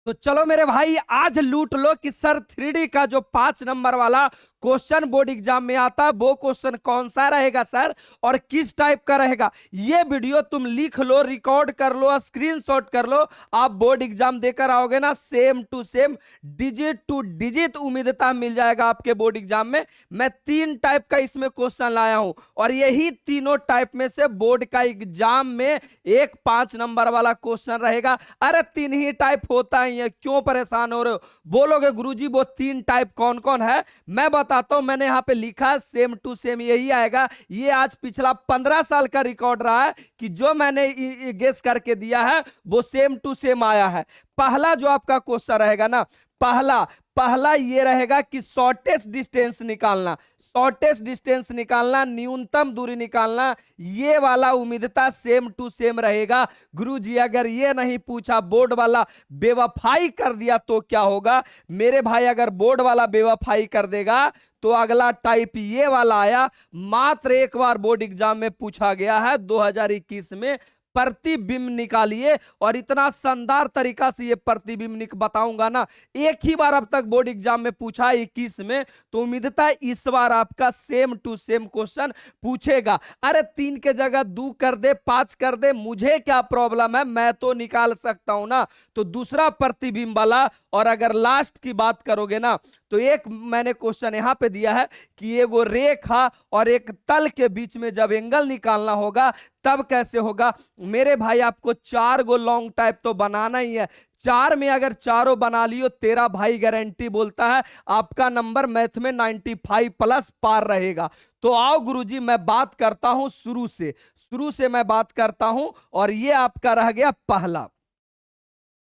तो चलो मेरे भाई आज लूट लो कि सर 3D का जो 5 नंबर वाला क्वेश्चन बोर्ड एग्जाम में आता है वो क्वेश्चन कौन सा रहेगा सर और किस टाइप का रहेगा। ये वीडियो तुम लिख लो, रिकॉर्ड कर लो, स्क्रीनशॉट कर लो। आप बोर्ड एग्जाम देकर आओगे ना, same to same, digit to digit उम्मीदता मिल जाएगा आपके बोर्ड एग्जाम में। मैं 3 टाइप का इसमें क्वेश्चन लाया हूं और यही तीनों टाइप में से बोर्ड का एग्जाम में एक 5 नंबर वाला क्वेश्चन रहेगा। अरे 3 ही टाइप होता है, क्यों परेशान हो रहे हो? बोलोगे गुरुजी वो 3 टाइप कौन कौन है, मैं बताता हूं। मैंने यहां पे लिखा सेम टू सेम यही आएगा। ये आज पिछला 15 साल का रिकॉर्ड रहा है कि जो मैंने गेस करके दिया है वो सेम टू सेम आया है। पहला जो आपका क्वेश्चन रहेगा ना, पहला पहला ये रहेगा कि शॉर्टेस्ट डिस्टेंस निकालना, शॉर्टेस्ट डिस्टेंस निकालना, न्यूनतम दूरी निकालना। ये वाला उम्मीदता सेम टू सेम रहेगा। गुरुजी अगर ये नहीं पूछा, बोर्ड वाला बेवफाई कर दिया तो क्या होगा मेरे भाई? अगर बोर्ड वाला बेवफाई कर देगा तो अगला टाइप ये वाला आया। मात्र एक बार बोर्ड एग्जाम में पूछा गया है 2021 में। प्रतिबिंब निकालिए, और इतना शानदार तरीका से ये प्रतिबिंब बताऊंगा ना, एक ही बार अब तक बोर्ड एग्जाम में पूछा 21 में, तो उम्मीदता है इस बार आपका सेम टू सेम क्वेश्चन पूछेगा। अरे 3 के जगह 2 कर दे, 5 कर दे, मुझे क्या प्रॉब्लम है, मैं तो निकाल सकता हूं ना। तो दूसरा प्रतिबिंब वाला, और अगर लास्ट की बात करोगे ना तो एक मैंने क्वेश्चन यहां पे दिया है कि एगो रेखा और एक तल के बीच में जब एंगल निकालना होगा तब कैसे होगा। मेरे भाई आपको 4 गो लॉन्ग टाइप तो बनाना ही है। 4 में अगर चारों बना लियो, तेरा भाई गारंटी बोलता है आपका नंबर मैथ में 95 प्लस पार रहेगा। तो आओ गुरुजी मैं बात करता हूं शुरू से मैं बात करता हूं। और ये आपका रह गया पहला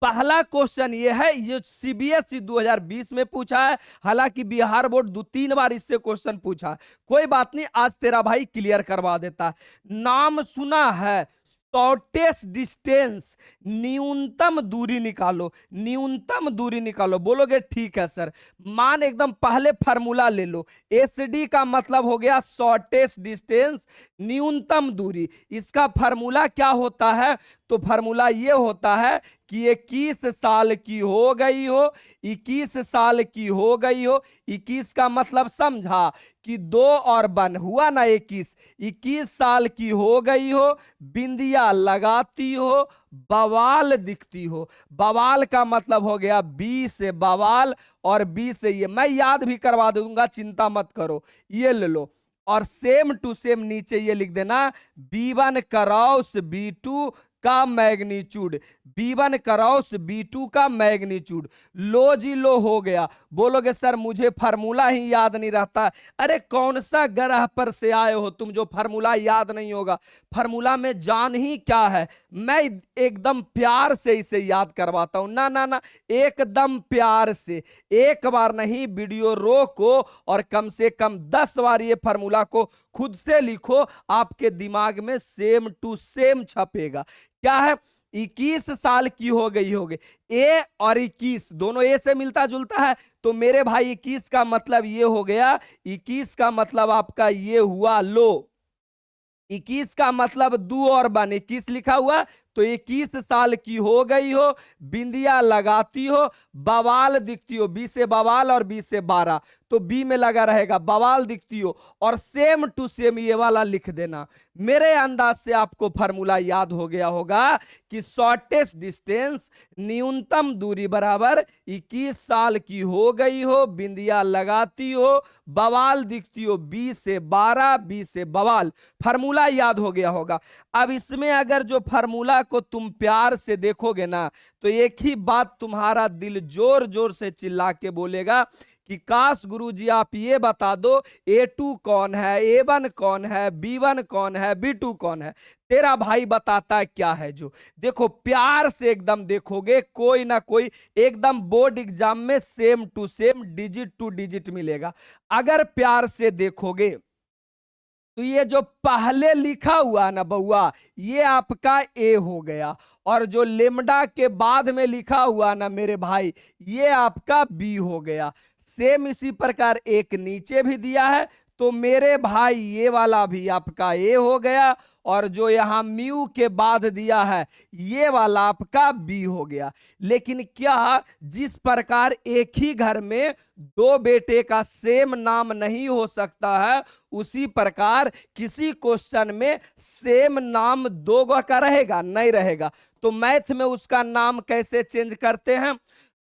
पहला क्वेश्चन ये है, ये सीबीएसई 2020 में पूछा है। हालांकि बिहार बोर्ड 2-3 बार इससे क्वेश्चन पूछा है। कोई बात नहीं, आज तेरा भाई क्लियर करवा देता है। नाम सुना है शॉर्टेस्ट डिस्टेंस, न्यूनतम दूरी निकालो, न्यूनतम दूरी निकालो। बोलोगे ठीक है सर। मान एकदम पहले फार्मूला ले लो। एसडी का मतलब हो गया शॉर्टेस्ट डिस्टेंस, न्यूनतम दूरी। इसका फार्मूला क्या होता है? तो फार्मूला ये होता है कि 21 साल की हो गई हो, 21 साल की हो गई हो। 21 का मतलब समझा कि 2 और 1 हुआ ना 21। 21 साल की हो गई हो, बिंदिया लगाती हो, बवाल दिखती हो। बवाल का मतलब हो गया बी से बवाल, और बी से ये मैं याद भी करवा दूंगा, चिंता मत करो। ये ले लो, और सेम टू सेम नीचे ये लिख देना B1 क्रॉस B2 का मैग्नीट्यूड, B1 क्रॉस B2 का मैग्नीट्यूड। लो जी लो हो गया। बोलोगे सर मुझे फार्मूला ही याद नहीं रहता। अरे कौन सा ग्रह पर से आए हो तुम जो फार्मूला याद नहीं होगा? फार्मूला में जान ही क्या है। मैं एकदम प्यार से इसे याद करवाता हूं ना ना ना, एकदम प्यार से। एक बार नहीं, वीडियो रोको और कम से कम 10 बार ये फार्मूला को खुद से लिखो, आपके दिमाग में सेम टू सेम छपेगा। क्या है? 21 साल की हो गई होगी। ए और 21 दोनों ए से मिलता जुलता है, तो मेरे भाई 21 का मतलब ये हो गया। 21 का मतलब आपका ये हुआ लो। 21 का मतलब 2 और 1, 21 लिखा हुआ। तो 21 साल की हो गई हो, बिंदिया लगाती हो, बवाल दिखती हो। बी से बवाल और बी से 12, तो बी में लगा रहेगा बवाल दिखती हो। और सेम टू सेम ये वाला लिख देना। मेरे अंदाज से आपको फार्मूला याद हो गया होगा कि शॉर्टेस्ट डिस्टेंस, न्यूनतम दूरी बराबर 21 साल की हो गई हो, बिंदिया लगाती हो, बवाल दिखती हो। बी से 12, बी से बवाल। फार्मूला याद हो गया होगा। अब इसमें अगर जो फार्मूला को तुम प्यार से देखोगे ना, तो एक ही बात तुम्हारा दिल जोर जोर से चिल्ला के बोलेगा कि काश गुरुजी आप ये बता दो A2 कौन है, A1 कौन है, B1 कौन है, B2 कौन है। तेरा भाई बताता है क्या है। जो देखो प्यार से एकदम देखोगे, कोई ना कोई एकदम बोर्ड एग्जाम में same to same, digit to digit मिलेगा अगर प्यार से देखोगे। तो ये जो पहले लिखा हुआ ना बउआ, ये आपका ए हो गया। और जो लेमडा के बाद में लिखा हुआ ना मेरे भाई, ये आपका बी हो गया। सेम इसी प्रकार एक नीचे भी दिया है, तो मेरे भाई ये वाला भी आपका ए हो गया। और जो यहां म्यू के बाद दिया है ये वाला आपका बी हो गया। लेकिन क्या जिस प्रकार एक ही घर में दो बेटे का सेम नाम नहीं हो सकता है, उसी प्रकार किसी क्वेश्चन में सेम नाम दो का रहेगा? नहीं रहेगा। तो मैथ में उसका नाम कैसे चेंज करते हैं?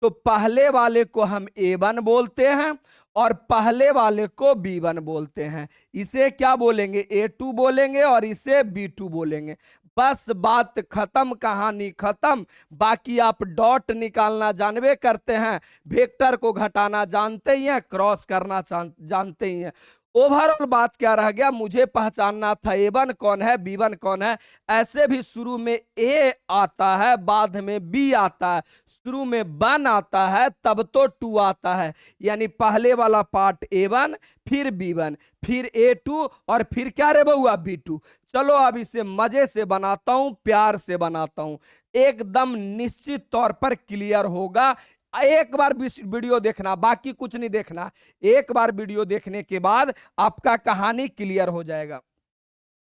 तो पहले वाले को हम A1 बोलते हैं और पहले वाले को B1 बोलते हैं। इसे क्या बोलेंगे? A2 बोलेंगे और इसे B2 बोलेंगे। बस बात खत्म, कहानी खत्म। बाकी आप डॉट निकालना जानवे करते हैं, वेक्टर को घटाना जानते ही हैं, क्रॉस करना जानते ही हैं। ओवरऑल बात क्या रह गया? मुझे पहचानना था A1 कौन है, B1 कौन है। ऐसे भी शुरू में A आता है, बाद में B आता है, शुरू में 1 आता है, तब तो 2 आता है। यानी पहले वाला पार्ट A1, फिर B1, फिर A2 और फिर क्या रे बउआ? B2। चलो अब इसे मजे से बनाता हूं, प्यार से बनाता हूं, एकदम निश्चित तौर पर क्लियर होगा। एक बार वीडियो देखना, बाकी कुछ नहीं देखना। एक बार वीडियो देखने के बाद आपका कहानी क्लियर हो जाएगा।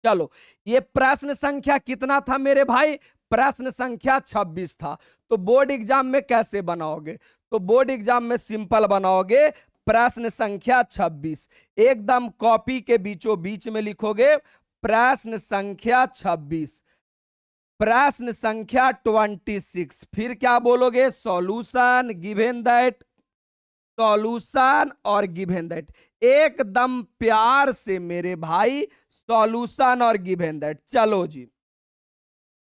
चलो, ये प्रश्न संख्या कितना था मेरे भाई? प्रश्न संख्या 26 था। तो बोर्ड एग्जाम में कैसे बनाओगे? तो बोर्ड एग्जाम में सिंपल बनाओगे, प्रश्न संख्या 26 एकदम कॉपी के बीचों बीच में लिखोगे, प्रश्न संख्या 26, प्रश्न संख्या 26, फिर क्या बोलोगे? सॉल्यूशन गिवन दैट, सॉल्यूशन और गिवन दैट। एकदम प्यार से मेरे भाई, सॉल्यूशन और गिवन दैट। चलो जी,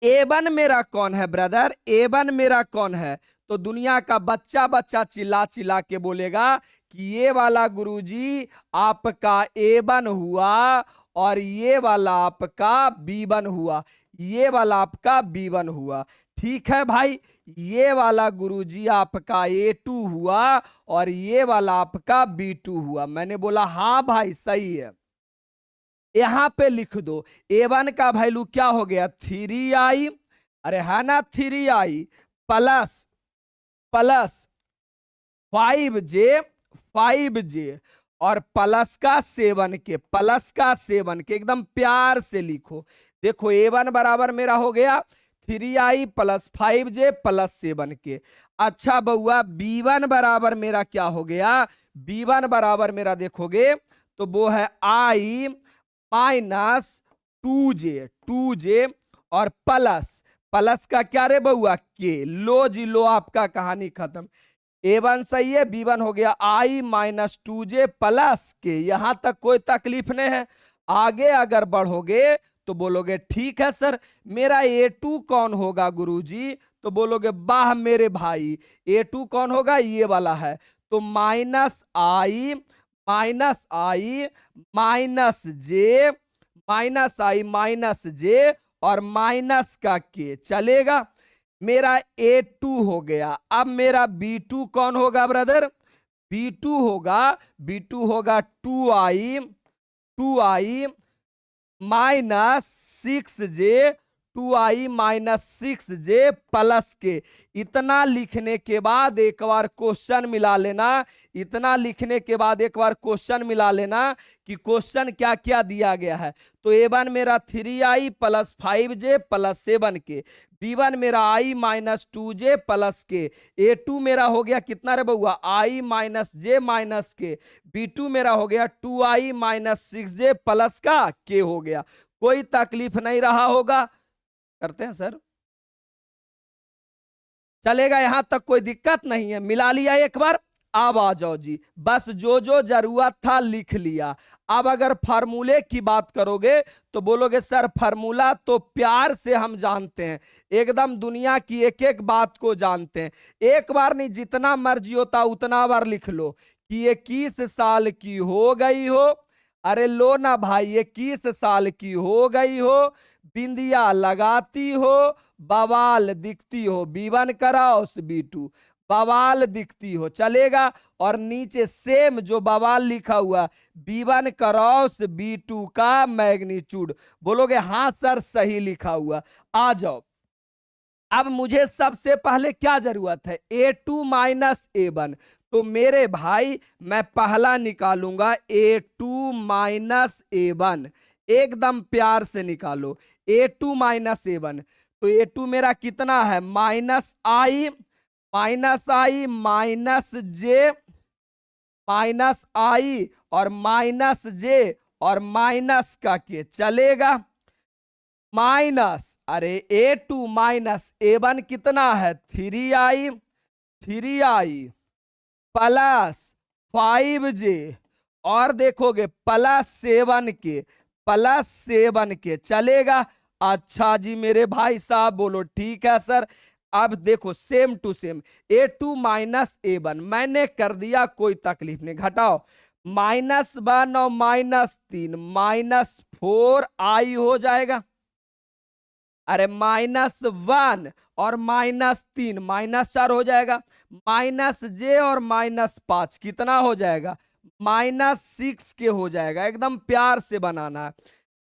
A1 मेरा कौन है ब्रदर? A1 मेरा कौन है? तो दुनिया का बच्चा बच्चा चिल्ला चिल्ला के बोलेगा कि ये वाला गुरुजी आपका A1 हुआ और ये वाला आपका B1 हुआ, ये वाला आपका B1 हुआ। ठीक है भाई, ये वाला गुरुजी आपका A2 हुआ और ये वाला आपका B2 हुआ। मैंने बोला हाँ भाई सही है। यहां पे लिख दो, A1 का वैल्यू क्या हो गया? 3i, अरे है ना 3i प्लस 5j और प्लस का 7k, प्लस का 7k। एकदम प्यार से लिखो। देखो A1 बराबर मेरा हो गया 3i plus 5j plus 7k। अच्छा बउआ, B1 बराबर मेरा क्या हो गया? B1 बराबर मेरा देखोगे तो वो है i माइनस 2j और प्लस का क्या रे बउआ? k। लो जी लो, आपका कहानी खत्म। A1 सही है, B1 हो गया i minus 2j plus k। यहां तक कोई तकलीफ नहीं है। आगे अगर बढ़ोगे तो बोलोगे ठीक है सर, मेरा A2 कौन होगा गुरुजी? तो बोलोगे वाह मेरे भाई, A2 कौन होगा? ये वाला है। तो माइनस i माइनस j और माइनस का k चलेगा। मेरा A2 हो गया। अब मेरा B2 कौन होगा ब्रदर? B2 होगा 2i minus 6j, 2i minus 6j plus के। इतना लिखने के बाद एक बार क्वेश्चन मिला लेना, इतना लिखने के बाद एक बार क्वेश्चन मिला लेना कि क्वेश्चन क्या क्या दिया गया है। तो A1 मेरा 3i plus 5j plus 7k, B1 मेरा i माइनस 2j प्लस के, A2 मेरा हो गया कितना रे बउआ? i माइनस j माइनस के, B2 मेरा हो गया 2i माइनस 6j प्लस का k हो गया। कोई तकलीफ नहीं रहा होगा? करते हैं सर, चलेगा? यहां तक कोई दिक्कत नहीं है? मिला लिया एक बार। अब आ जाओ जी, बस जो जो जरूरत था लिख लिया। अब अगर फार्मूले की बात करोगे तो बोलोगे सर फार्मूला तो प्यार से हम जानते हैं, एकदम दुनिया की एक एक बात को जानते हैं। एक बार नहीं, जितना मर्जी होता उतना बार लिख लो कि 21 साल की हो गई हो, अरे लो ना भाई, 21 साल की हो गई हो, बिंदिया लगाती हो, बवाल दिखती हो। B1 कराओ B2, बवाल दिखती हो, चलेगा। और नीचे सेम जो बवाल लिखा हुआ B1 क्रॉस B2 का मैग्नीट्यूड। बोलोगे हाँ सर सही लिखा हुआ। आ जाओ, अब मुझे सबसे पहले क्या जरूरत है? A2 minus A1। तो मेरे भाई मैं पहला निकालूंगा A2 माइनस A1। एकदम प्यार से निकालो। A2 माइनस A1, तो A2 मेरा कितना है, माइनस आई माइनस जे माइनस आई और माइनस जे और माइनस का के चलेगा, माइनस अरे A2 माइनस A1 कितना है, 3i प्लस 5j और देखोगे प्लस 7 के चलेगा। अच्छा जी मेरे भाई साहब बोलो ठीक है सर। अब देखो same to same A2 minus A1 मैंने कर दिया, कोई तकलीफ नहीं, घटाओ -1 और -3 -4i हो जाएगा। अरे -1 और -3 -4 हो जाएगा, -j और -5 कितना हो जाएगा, -6 के हो जाएगा। एकदम प्यार से बनाना है।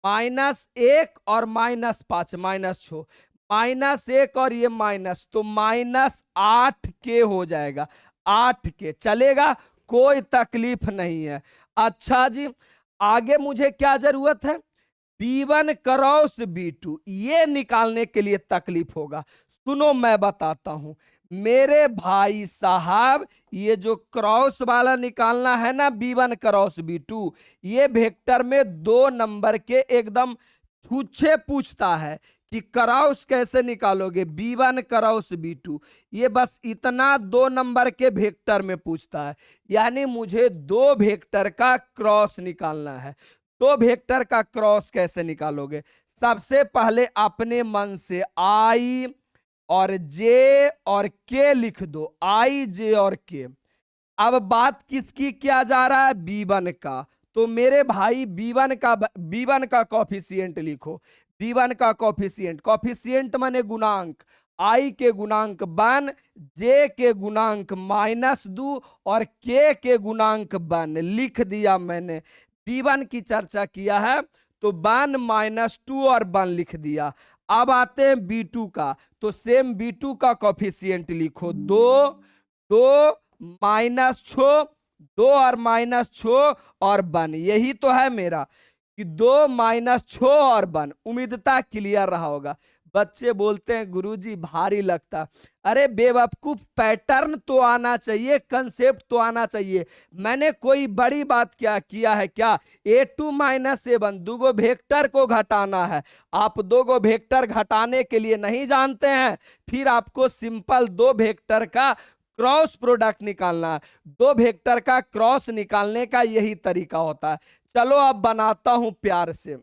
-1 और -5 -6 -1 और ये माइनस तो -8 के हो जाएगा, 8 के चलेगा, कोई तकलीफ नहीं है। अच्छा जी आगे मुझे क्या जरूरत है, B1 क्रॉस B2 ये निकालने के लिए तकलीफ होगा। सुनो मैं बताता हूं मेरे भाई साहब, ये जो क्रॉस वाला निकालना है ना B1 क्रॉस B2, ये वेक्टर में 2 नंबर के एकदम छूछे पूछता है कि क्रॉस कैसे निकालोगे, B1 क्रॉस B2, ये बस इतना 2 नंबर के वेक्टर में पूछता है। यानी मुझे 2 वेक्टर का क्रॉस निकालना है। 2 वेक्टर का क्रॉस कैसे निकालोगे, सबसे पहले अपने मन से आई और जे और के लिख दो, आई जे और के। अब बात किसकी किया जा रहा है, B1 का, तो मेरे भाई B1 का कॉफिशिएंट लिखो। B1 का कॉफिशिएंट माने गुणांक, आई के गुणांक 1, जे के गुणांक -2 और के गुणांक 1 लिख दिया मैंने। B1 की चर्चा किया है तो 1 -2 और 1 लिख दिया। अब आते हैं B2 का, तो सेम B2 का कॉफिशिएंट लिखो, 2 2 -6 2 और -6 और 1, यही तो है मेरा कि 2 -6 और 1। उम्मीदता क्लियर रहा होगा। बच्चे बोलते हैं गुरुजी भारी लगता, अरे बेवकूफ पैटर्न तो आना चाहिए, कंसेप्ट तो आना चाहिए। मैंने कोई बड़ी बात क्या किया है क्या, A2 माइनस A1 दूगो वेक्टर को घटाना है। आप दोगो वेक्टर घटाने के लिए नहीं जानते हैं, फिर आपको सिंपल 2 वेक्टर का क्रॉस प्रोडक्ट निकालना है। 2 वेक्टर का क्रॉस निकालने का यही तरीका होता है। चलो अब बनाता हूं प्यार से।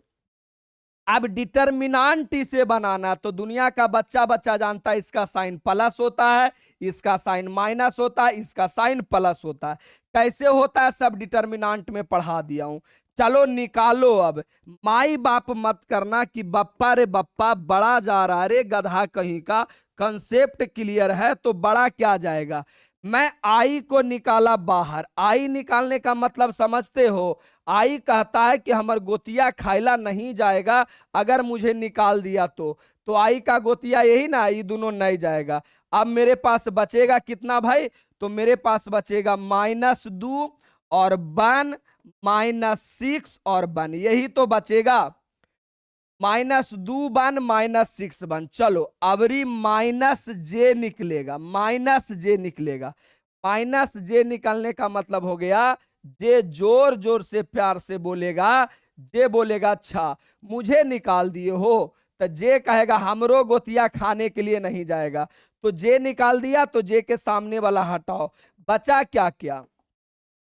अब डिटर्मिनांट इसे बनाना, तो दुनिया का बच्चा बच्चा जानता है इसका साइन प्लस होता है, इसका साइन माइनस होता है, इसका साइन प्लस होता है। कैसे होता है सब डिटर्मिनांट में पढ़ा दिया हूं। चलो निकालो। अब माई बाप मत करना कि बप्पा रे बप्पा बड़ा जा रहा रे गधा कहीं का, कंसेप्ट क्लियर है तो बड़ा क्या जाएगा। मैं आई को निकाला बाहर, आई निकालने का मतलब समझते हो, आई कहता है कि हमर गोतिया खाइला नहीं जाएगा अगर मुझे निकाल दिया तो आई का गोतिया यही ना, ये दोनों नहीं जाएगा। अब मेरे पास बचेगा कितना भाई, तो मेरे पास बचेगा -2 और 1 -6 और 1, यही तो बचेगा। -2 1 -6 1, चलो अबरी -j निकलेगा, -j निकलेगा। -j निकलने का मतलब हो गया, जे जोर जोर से प्यार से बोलेगा, जे बोलेगा अच्छा मुझे निकाल दिए हो, तो जे कहेगा हमरो गोतिया खाने के लिए नहीं जाएगा। तो जे निकाल दिया तो जे के सामने वाला हटाओ, बचा क्या क्या,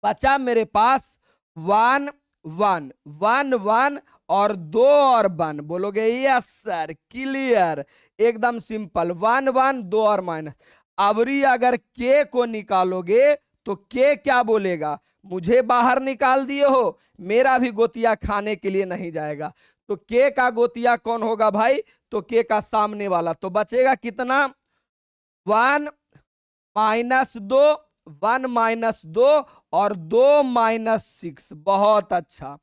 बचा मेरे पास 1 1 1 1 और 2 और 1। बोलोगे यस सर क्लियर, एकदम सिंपल, 1 1 2 और माइनस। अबरी अगर के को निकालोगे तो के क्या बोलेगा, मुझे बाहर निकाल दिए हो, मेरा भी गोतिया खाने के लिए नहीं जाएगा। तो के का गोतिया कौन होगा भाई, तो के का सामने वाला। तो बचेगा कितना, 1 -2 1 -2 और 2 -6। बहुत अच्छा,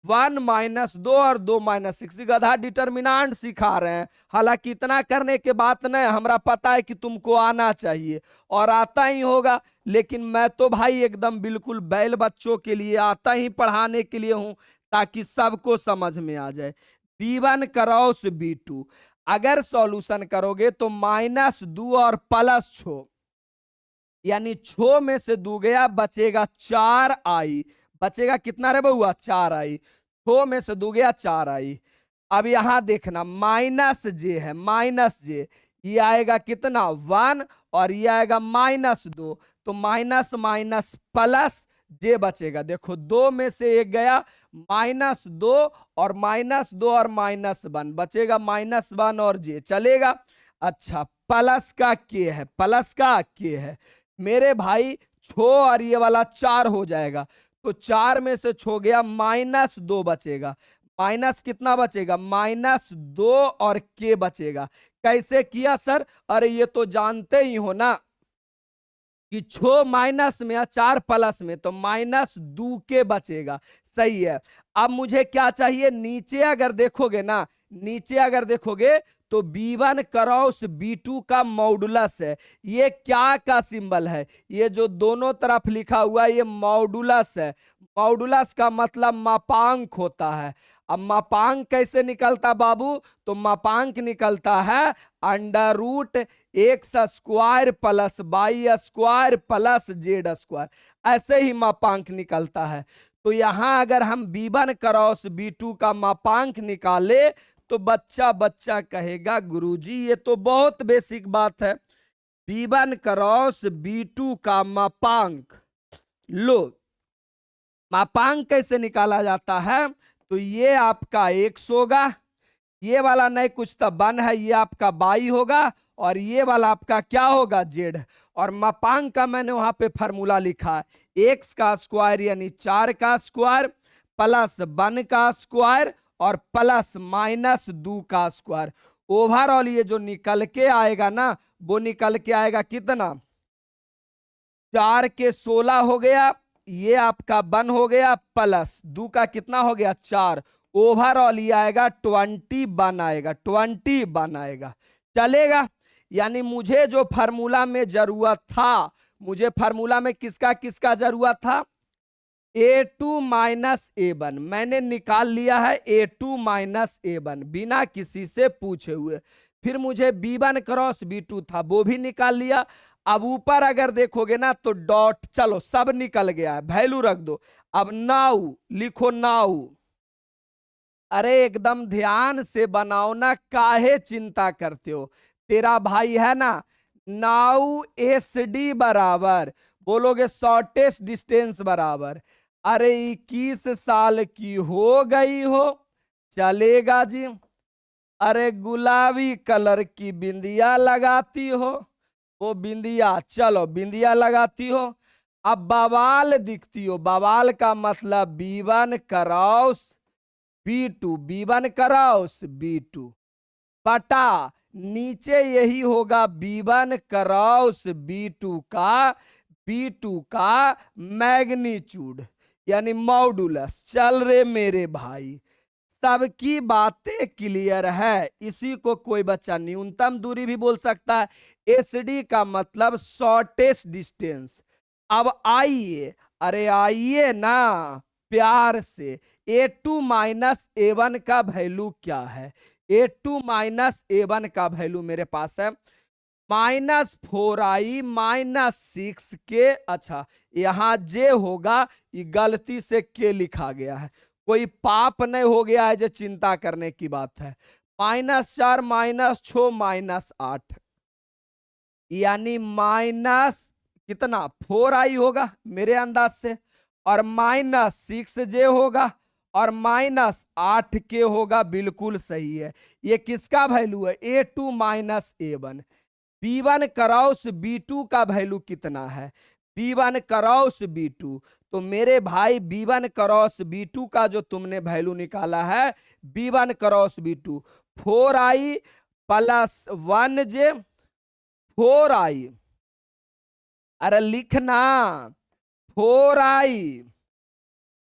1 -2 और 2 -6, गधा डिटर्मिनांट सिखा रहे हैं। हालांकि इतना करने के बाद नहीं, हमरा पता है कि तुमको आना चाहिए और आता ही होगा, लेकिन मैं तो भाई एकदम बिल्कुल बैल बच्चों के लिए आता ही पढ़ाने के लिए हूं। ताकि सबको समझ में आ जाए। B1 क्रॉस B2 अगर सॉल्यूशन करोगे तो -2 और +6 यानी 6 में से 2 गया, बचेगा 4i। बचेगा कितना रे बउआ? 4i। 6 में से 2 गया 4i। अब यहां देखना -j है, -j ये आएगा कितना 1 और ये आएगा -2, तो माइनस माइनस प्लस जे बचेगा। देखो 2 में से 1 गया, -2 और -2 और -1 बचेगा -1 और जे चलेगा। अच्छा प्लस का के है, प्लस का के है मेरे भाई, छो और ये वाला 4 हो जाएगा, तो 4 में से छो गया, -2 बचेगा। माइनस कितना बचेगा? -2 और के बचेगा। कैसे किया सर? अरे ये तो जानते ही हो ना कि 6 माइनस में या 4 प्लस में, तो -2 के बचेगा। सही है। अब मुझे क्या चाहिए? नीचे अगर देखोगे ना, नीचे अगर देखोगे तो B1 क्रॉस B2 का मॉडुलस है। ये क्या का सिंबल है? ये जो दोनों तरफ लिखा हुआ है ये मॉडुलस है। मॉडुलस का मतलब मापांक होता है। अब मापांक कैसे निकलता बाबू? तो मापांक निकलता है √x² plus y² plus z²। ऐसे ही मापांक निकलता है। तो यहां अगर हम B1 क्रॉस B2 का मापांक निकाले तो बच्चा बच्चा कहेगा गुरुजी ये तो बहुत बेसिक बात है। B1 क्रॉस B2 का मापांक, लो मापांक कैसे निकाला जाता है? तो ये आपका x होगा, ये वाला नहीं कुछ तो 1 है, ये आपका y होगा और ये वाला आपका क्या होगा? z। और मापांक का मैंने वहां पे फॉर्मूला लिखा है, x का स्क्वायर यानी 4 का स्क्वायर प्लस 1 का स्क्वायर और प्लस -2 का स्क्वायर। ओवरऑल ये जो निकल के आएगा ना, वो निकल के आएगा कितना? 4 के 16 हो गया, ये आपका 1 हो गया प्लस 2 का कितना हो गया? 4। ओवरऑल ये आएगा 21 आएगा, 21 आएगा। चलेगा। यानी मुझे जो फार्मूला में जरूरत था, मुझे फार्मूला में किसका किसका जरूरत था? A2 माइनस A1 मैंने निकाल लिया है, A2 माइनस A1 बिना किसी से पूछे हुए। फिर मुझे B1 क्रॉस B2 था, वो भी निकाल लिया। अब ऊपर अगर देखोगे ना तो डॉट, चलो सब निकल गया है, वैल्यू रख दो। अब नाउ लिखो, नाउ। अरे एकदम ध्यान से बनाओ ना, काहे चिंता करते हो? तेरा भाई है ना। नाउ SD बराबर, बोलोगे शॉर्टेस्ट डिस्टेंस बराबर, अरे 21 साल की हो गई हो, चलेगा जी। अरे गुलाबी कलर की बिंदिया लगाती हो, वो बिंदिया, चलो बिंदिया लगाती हो। अब बवाल दिखती हो, बवाल का मतलब B1 cross B2, B1 cross B2 बटा नीचे यही होगा B1 क्रॉस B2 का मैग्नीट्यूड यानी मॉडुलस। चल रे मेरे भाई, सबकी बातें क्लियर है। इसी को कोई बच्चा न्यूनतम दूरी भी बोल सकता है। SD का मतलब शॉर्टेस्ट डिस्टेंस। अब आइए, अरे आइए ना प्यार से, A2 माइनस A1 का वैल्यू क्या है? A2 माइनस A1 का वैल्यू मेरे पास है -4i -6k। अच्छा यहां j होगा, ये गलती से के लिखा गया है, कोई पाप नहीं हो गया है जो चिंता करने की बात है। -4 -6 -8 यानी माइनस कितना 4i होगा मेरे अंदाज से, और -6j होगा और -8k होगा। बिल्कुल सही है। ये किसका वैल्यू है? A2 minus A1। B1 cross B2 का वैल्यू कितना है? B1 क्रॉस B2, तो मेरे भाई B1 क्रॉस B2 का जो तुमने वैल्यू निकाला है, B1 cross B2 4i plus 1j 4i, अरे लिखना 4i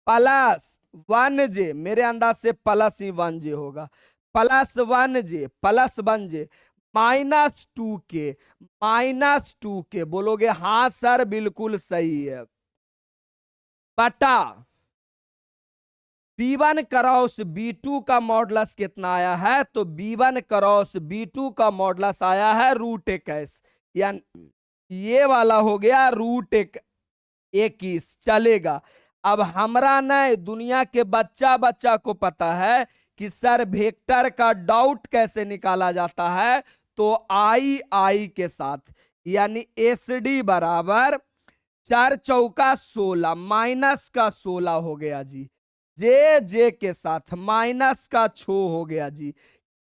प्लस 1j, मेरे अंदाज से प्लस ही 1j होगा, plus 1j plus 1j -2k, -2k बोलोगे हाँ सर बिल्कुल सही है, बटा B1 क्रॉस B2 का मॉडुलस कितना आया है? तो B1 क्रॉस B2 का मॉडुलस आया है √21, यानी ये वाला हो गया √21। चलेगा। अब हमरा न दुनिया के बच्चा बच्चा को पता है कि सर वेक्टर का डॉट कैसे निकाला जाता है। तो आई के साथ, यानी SD बराबर 4 चौका 16 माइनस का 16 हो गया जी। जे के साथ माइनस का 6 हो गया जी।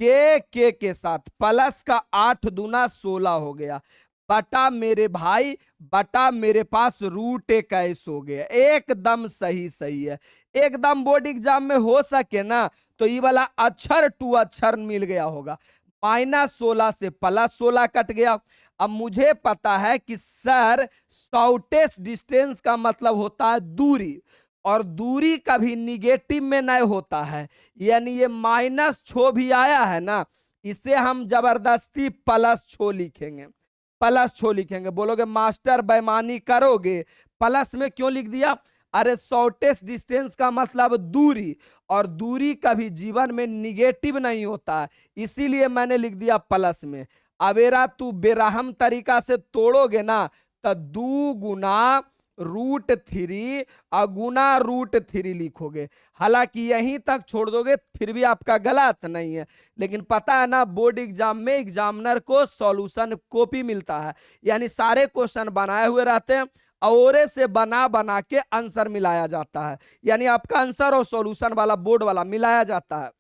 के साथ प्लस का 8 दूना 16 हो गया। बटा मेरे भाई, बटा मेरे पास √21 हो गया। एकदम सही है। एकदम बोर्ड एग्जाम में हो सके ना तो ये वाला अक्षर टू अक्षर मिल गया होगा। -16 से +16 कट गया। अब मुझे पता है कि सर शॉर्टेस्ट डिस्टेंस का मतलब होता है दूरी, और दूरी कभी निगेटिव में नहीं होता है। यानी ये -6 भी आया है ना, इसे हम जबरदस्ती +6 लिखेंगे। +6 लिखेंगे। बोलोगे मास्टर बेईमानी करोगे, प्लस में क्यों लिख दिया? अरे शॉर्टेस्ट डिस्टेंस का मतलब दूरी, और दूरी कभी जीवन में निगेटिव नहीं होता है, इसीलिए मैंने लिख दिया प्लस में। अबेरा तू बेरहम तरीका से तोड़ोगे ना तो 2 गुना √3 गुना √3 लिखोगे। हालांकि यहीं तक छोड़ दोगे फिर भी आपका गलत नहीं है, लेकिन पता है ना बोर्ड एग्जाम में एग्जामिनर को सॉल्यूशन कॉपी मिलता है, यानी सारे क्वेश्चन बनाए हुए रहते हैं, औरे से बना बना के आंसर मिलाया जाता है। यानी आपका आंसर और सॉल्यूशन वाला बोर्ड वाला मिलाया जाता है।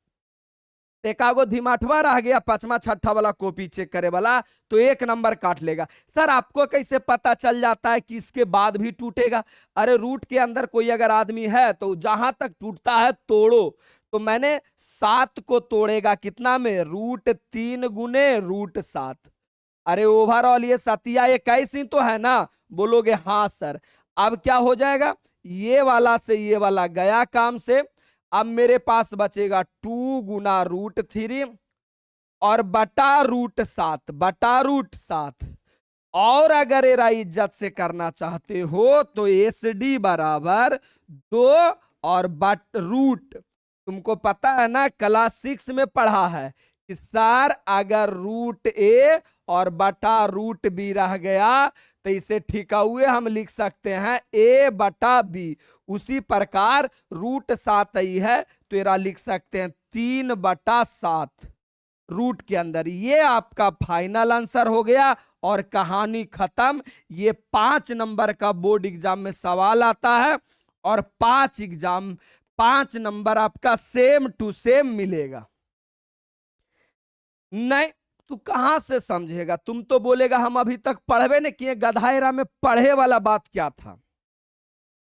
एकागो धिमाठवा रह गया, 5वां 6ठा वाला कॉपी चेक करे वाला, तो 1 नंबर काट लेगा। सर आपको कैसे पता चल जाता है कि इसके बाद भी टूटेगा? अरे रूट के अंदर कोई अगर आदमी है तो जहां तक टूटता है तोड़ो। तो मैंने 7 को तोड़ेगा कितना में? √3 गुने √7। अरे ओवरऑल ये 21 ही तो है ना? बोलोगे हाँ सर। अब क्या हो जाएगा? ये वाला से ये वाला गया काम से। अब मेरे पास बचेगा 2 गुना √3 और बटा √7, बटा √7। और अगर एरा इज्जत से करना चाहते हो तो SD बराबर 2 और बट रूट। तुमको पता है ना क्लास 6 में पढ़ा है कि सर अगर √A और बटा √B रह गया तो इसे ठिका हुए हम लिख सकते हैं A बटा B। उसी प्रकार √7 ही है तो एरा लिख सकते हैं 3 बटा 7 रूट के अंदर। ये आपका फाइनल आंसर हो गया और कहानी खत्म। ये 5 नंबर का बोर्ड एग्जाम में सवाल आता है और 5 नंबर आपका सेम टू सेम मिलेगा। नहीं तू कहां से समझेगा? तुम तो बोलेगा हम अभी तक पढ़वे नहीं किए। गधाएरा में पढ़े वाला बात क्या था?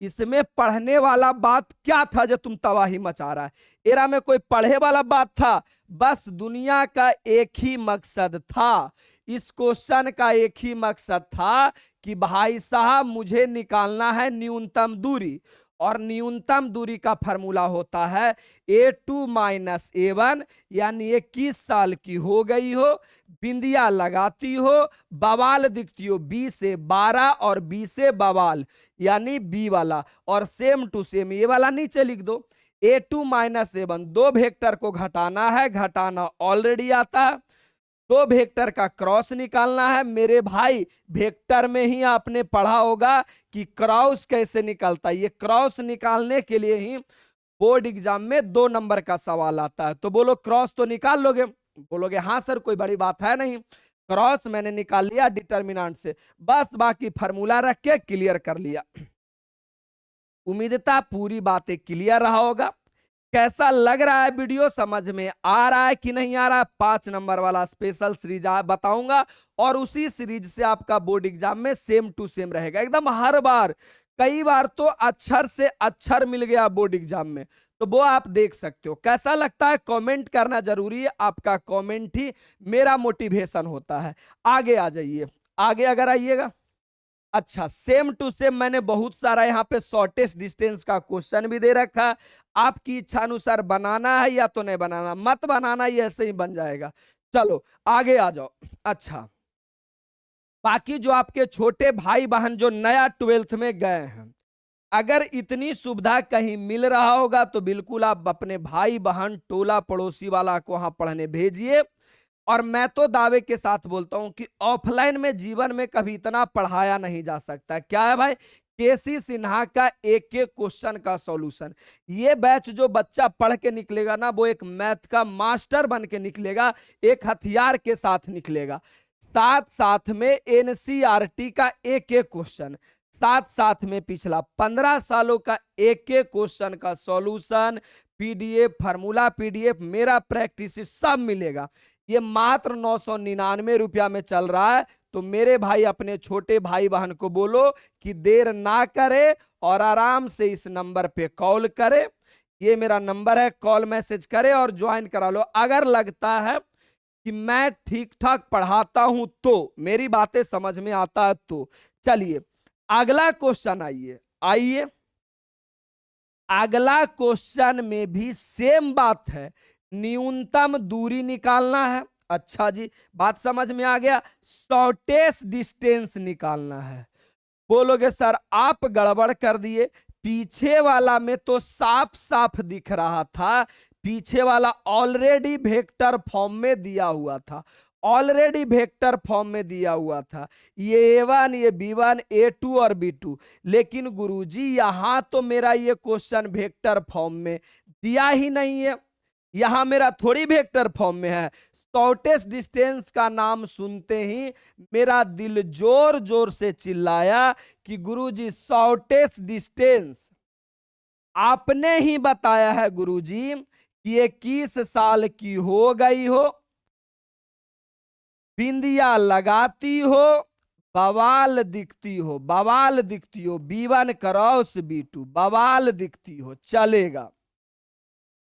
इसमें पढ़ने वाला बात क्या था जो तुम तबाही मचा रहा है? एरा में कोई पढ़े वाला बात था? बस दुनिया का एक ही मकसद था, इस क्वेश्चन का एक ही मकसद था कि भाई साहब मुझे निकालना है न्यूनतम दूरी, और न्यूनतम दूरी का फॉर्मूला होता है A2 - A1। यानी 21 साल की हो गई हो, बिंदिया लगाती हो, बवाल दिखती हो, B से 12 और B से बवाल, यानी B वाला, और सेम टू सेम ये वाला नीचे लिख दो। A2 - A1 दो वेक्टर को घटाना है, घटाना ऑलरेडी आता है। दो वेक्टर का क्रॉस निकालना है। मेरे भाई वेक्टर में ही आपने पढ़ा होगा कि क्रॉस कैसे निकलता है। ये क्रॉस निकालने के लिए ही बोर्ड एग्जाम में 2 नंबर का सवाल आता है। तो बोलो क्रॉस तो निकाल लोगे? बोलोगे हाँ सर कोई बड़ी बात है नहीं। क्रॉस मैंने निकाल लिया डिटर्मिनेंट से, बस बाकी फार्मूला रख के क्लियर कर लिया। उम्मीदता पूरी बातें क्लियर रहा होगा। कैसा लग रहा है वीडियो? समझ में आ रहा है कि नहीं आ रहा है? 5 नंबर वाला स्पेशल सीरीज बताऊंगा, और उसी सीरीज से आपका बोर्ड एग्जाम में सेम टू सेम रहेगा एकदम हर बार। कई बार तो अक्षर से अक्षर मिल गया बोर्ड एग्जाम में, तो वो आप देख सकते हो। कैसा लगता है कमेंट करना जरूरी है, आपका कमेंट ही मेरा मोटिवेशन होता है। आगे आ जाइए, आगे अगर आइएगा। अच्छा सेम टू सेम मैंने बहुत सारा यहाँ पे शॉर्टेस्ट डिस्टेंस का क्वेश्चन भी दे रखा है। आपकी इच्छा अनुसार बनाना है या तो नहीं बनाना, मत बनाना, ये ऐसे ही बन जाएगा। चलो आगे आ जाओ। अच्छा बाकी जो आपके छोटे भाई बहन जो नया 12th में गए हैं, अगर इतनी सुविधा कहीं मिल रहा होगा तो बिल्कुल आप अपने भाई बहन टोला पड़ोसी वाला को वहां पढ़ने भेजिए। और मैं तो दावे के साथ बोलता हूं कि ऑफलाइन में जीवन में कभी इतना पढ़ाया नहीं जा सकता। क्या है भाई? केसी सिन्हा का एक एक क्वेश्चन का सॉल्यूशन। ये बैच जो बच्चा पढ़ के निकलेगा ना, वो एक मैथ का मास्टर बन के निकलेगा, एक हथियार के साथ निकलेगा। साथ साथ में एनसीईआरटी का एक एक क्वेश्चन, साथ साथ में पिछला 15 सालों का एक एक क्वेश्चन का सॉल्यूशन, पीडीएफ, फार्मूला पीडीएफ, मेरा प्रैक्टिस सब मिलेगा। ये मात्र 999 रुपया में चल रहा है। तो मेरे भाई अपने छोटे भाई बहन को बोलो कि देर ना करे और आराम से इस नंबर पे कॉल करे। ये मेरा नंबर है, कॉल मैसेज करे और ज्वाइन करा लो। अगर लगता है कि मैं ठीक ठाक पढ़ाता हूं, तो मेरी बातें समझ में आता है, तो चलिए अगला क्वेश्चन आइए आइए। अगला क्वेश्चन में भी सेम बात है, न्यूनतम दूरी निकालना है। अच्छा जी, बात समझ में आ गया। शॉर्टेस्ट डिस्टेंस निकालना है। बोलोगे सर आप गड़बड़ कर दिए, पीछे वाला में तो साफ साफ दिख रहा था, पीछे वाला ऑलरेडी वेक्टर फॉर्म में दिया हुआ था, ऑलरेडी वेक्टर फॉर्म में दिया हुआ था, ये A1, ये B1, A2 और B2। लेकिन गुरुजी यहां तो मेरा ये क्वेश्चन वेक्टर फॉर्म में दिया ही नहीं है, यहां मेरा थोड़ी वेक्टर फॉर्म में है। शॉर्टेस्ट डिस्टेंस का नाम सुनते ही मेरा दिल जोर जोर से चिल्लाया कि गुरुजी शॉर्टेस्ट डिस्टेंस आपने ही बताया है गुरुजी कि 21 साल की हो गई हो, बिंदिया लगाती हो, बवाल दिखती हो, बवाल दिखती हो, B1 क्रॉस B2 बवाल दिखती हो, चलेगा।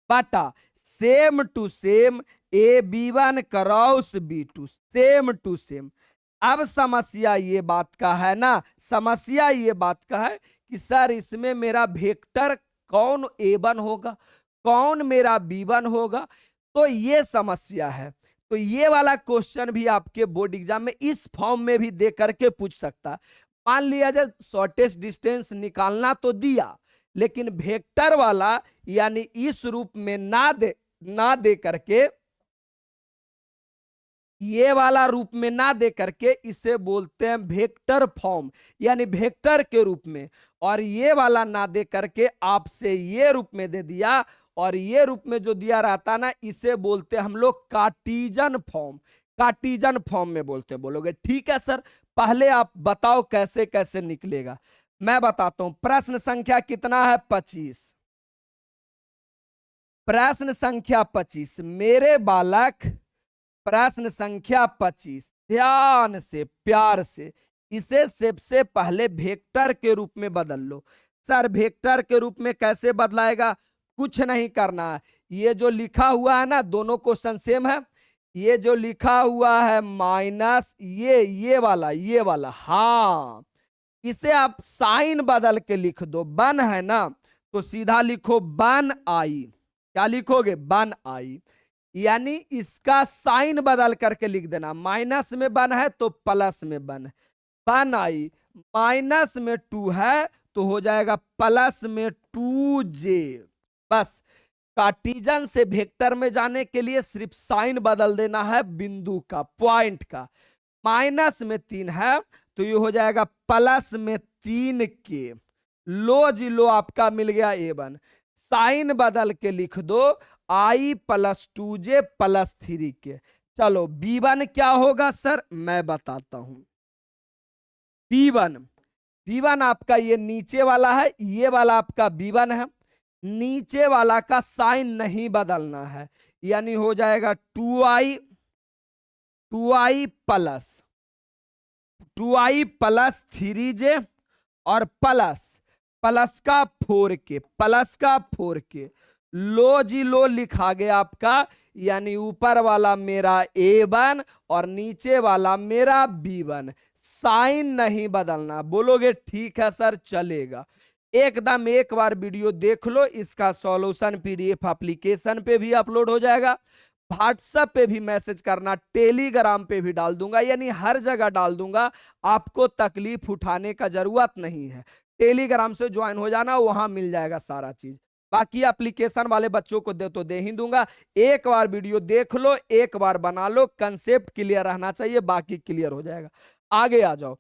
बटा same to same AB1 cross B2 same to same. अब समस्या ये बात का है ना, समस्या ये बात का है कि सर इसमें मेरा वेक्टर कौन A1 होगा, कौन मेरा B1 होगा, तो ये समस्या है। तो ये वाला क्वेश्चन भी आपके बोर्ड एग्जाम में इस फॉर्म में भी दे करके पूछ सकता। मान लिया जाए शॉर्टेस्ट डिस्टेंस निकालना तो दिया, लेकिन वेक्टर वाला यानी इस रूप में ना दे करके, ये वाला रूप में ना दे करके इसे बोलते हैं वेक्टर फॉर्म, यानी वेक्टर के रूप में। और ये वाला ना दे करके आपसे ये रूप में दे दिया, और ये रूप में जो दिया रहता ना, इसे बोलते हैं हम लोग कार्टीजन फॉर्म, कार्टीजन फॉर्म में बोलते हैं। बोलोगे ठीक है सर, पहले आप बताओ कैसे कैसे निकलेगा। मैं बताता हूं। प्रश्न संख्या कितना है? 25। प्रश्न संख्या 25 मेरे बालक, प्रश्न संख्या 25। ध्यान से प्यार से इसे सबसे पहले वेक्टर के रूप में बदल लो। सर वेक्टर के रूप में कैसे बदलाएगा? कुछ नहीं करना है। ये जो लिखा हुआ है ना, दोनों क्वेश्चन सेम है। ये जो लिखा हुआ है माइनस ये वाला, हाँ, इसे आप साइन बदल के लिख दो। बन है ना, तो सीधा लिखो बन आई। क्या लिखोगे? बन आई। यानी इसका साइन बदल करके लिख देना। माइनस में बन है तो प्लस में बन, बन आई। माइनस में 2 है तो हो जाएगा प्लस में 2j। बस कार्टीजन से वेक्टर में जाने के लिए सिर्फ साइन बदल देना है, बिंदु का, पॉइंट का। माइनस में 3 है तो ये हो जाएगा प्लस में 3 के। लो जी लो, आपका मिल गया A1। साइन बदल के लिख दो I + 2j + 3 के। चलो B1 क्या होगा सर? मैं बताता हूं। B1 आपका ये नीचे वाला है, ये वाला आपका B1 है। नीचे वाला का साइन नहीं बदलना है, यानी हो जाएगा 2i + 3j और प्लस का 4 के। लो जी लो, लिखा गया आपका, यानी ऊपर वाला मेरा A1 और नीचे वाला मेरा B1। साइन नहीं बदलना। बोलोगे ठीक है सर, चलेगा। एकदम एक बार वीडियो देख लो, इसका सॉल्यूशन PDF एप्लीकेशन पे भी अपलोड हो जाएगा, व्हाट्सएप पे भी मैसेज करना, टेलीग्राम पे भी डाल दूंगा, यानी हर जगह डाल दूंगा। आपको तकलीफ उठाने का जरूरत नहीं है। टेलीग्राम से ज्वाइन हो जाना, वहां मिल जाएगा सारा चीज। बाकी एप्लीकेशन वाले बच्चों को दे ही दूंगा। एक बार वीडियो देख लो, एक बार बना लो, कंसेप्ट क्लियर रहना चाहिए, बाकी क्लियर हो जाएगा। आगे आ जाओ।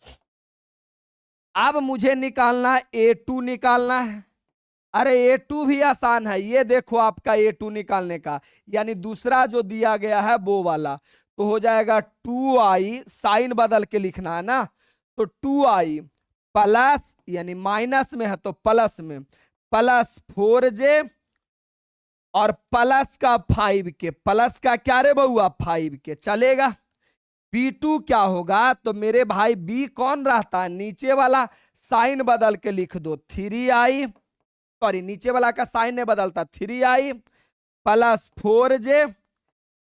अब मुझे निकालना है A2 निकालना है। अरे A2 भी आसान है, ये देखो आपका A2 निकालने का, यानी दूसरा जो दिया गया है वो वाला, तो हो जाएगा 2i, साइन बदल के लिखना है ना, तो 2i प्लस, यानी माइनस में है तो प्लस में, प्लस 4j और प्लस का 5k, प्लस का क्या रे बउआ 5k, चलेगा। B2 क्या होगा, तो मेरे भाई B कौन रहता है, नीचे वाला, साइन बदल के लिख दो 3i, सॉरी नीचे वाला का साइन नहीं बदलता, 3i plus 4j,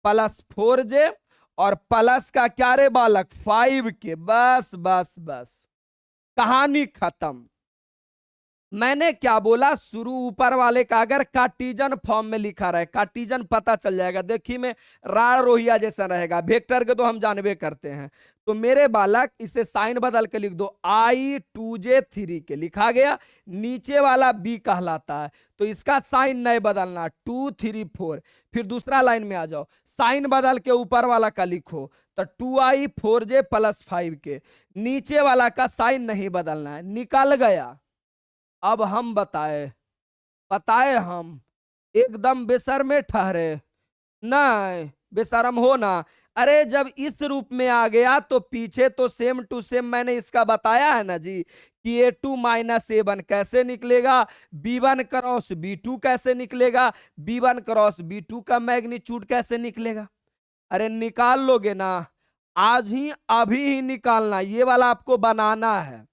plus 4j और प्लस का क्या रे बालक 5k, बस बस बस, कहानी खत्म। मैंने क्या बोला, शुरू ऊपर वाले का अगर कार्टीजन फॉर्म में लिखा रहे, कार्टीजन पता चल जाएगा, देखिए में राड़ रोहिया जैसा रहेगा, वेक्टर के तो हम जानबे करते हैं। तो मेरे बालक इसे साइन बदल के लिख दो, I2J 3 के लिखा गया, नीचे वाला B कहलाता है, तो इसका साइन नहीं बदलना, 2 3 4। फिर दूसरा लाइन में आ जाओ, साइन बदल के ऊपर वाला का लिखो, तो 2i 4j प्लस 5k, नीचे वाला का साइन नहीं बदलना है, निकल गया। अब हम बताए हम एकदम बेशर्म ठहरे, नहीं बेशरम हो ना। अरे जब इस रूप में आ गया तो पीछे तो सेम टू सेम मैंने इसका बताया है ना जी, कि A2 माइनस A1 कैसे निकलेगा, B1 क्रॉस B2 कैसे निकलेगा, B1 क्रॉस B2 का मैग्नीट्यूड कैसे निकलेगा। अरे निकाल लोगे ना, आज ही अभी ही निकालना, ये वाला आपको बनाना है,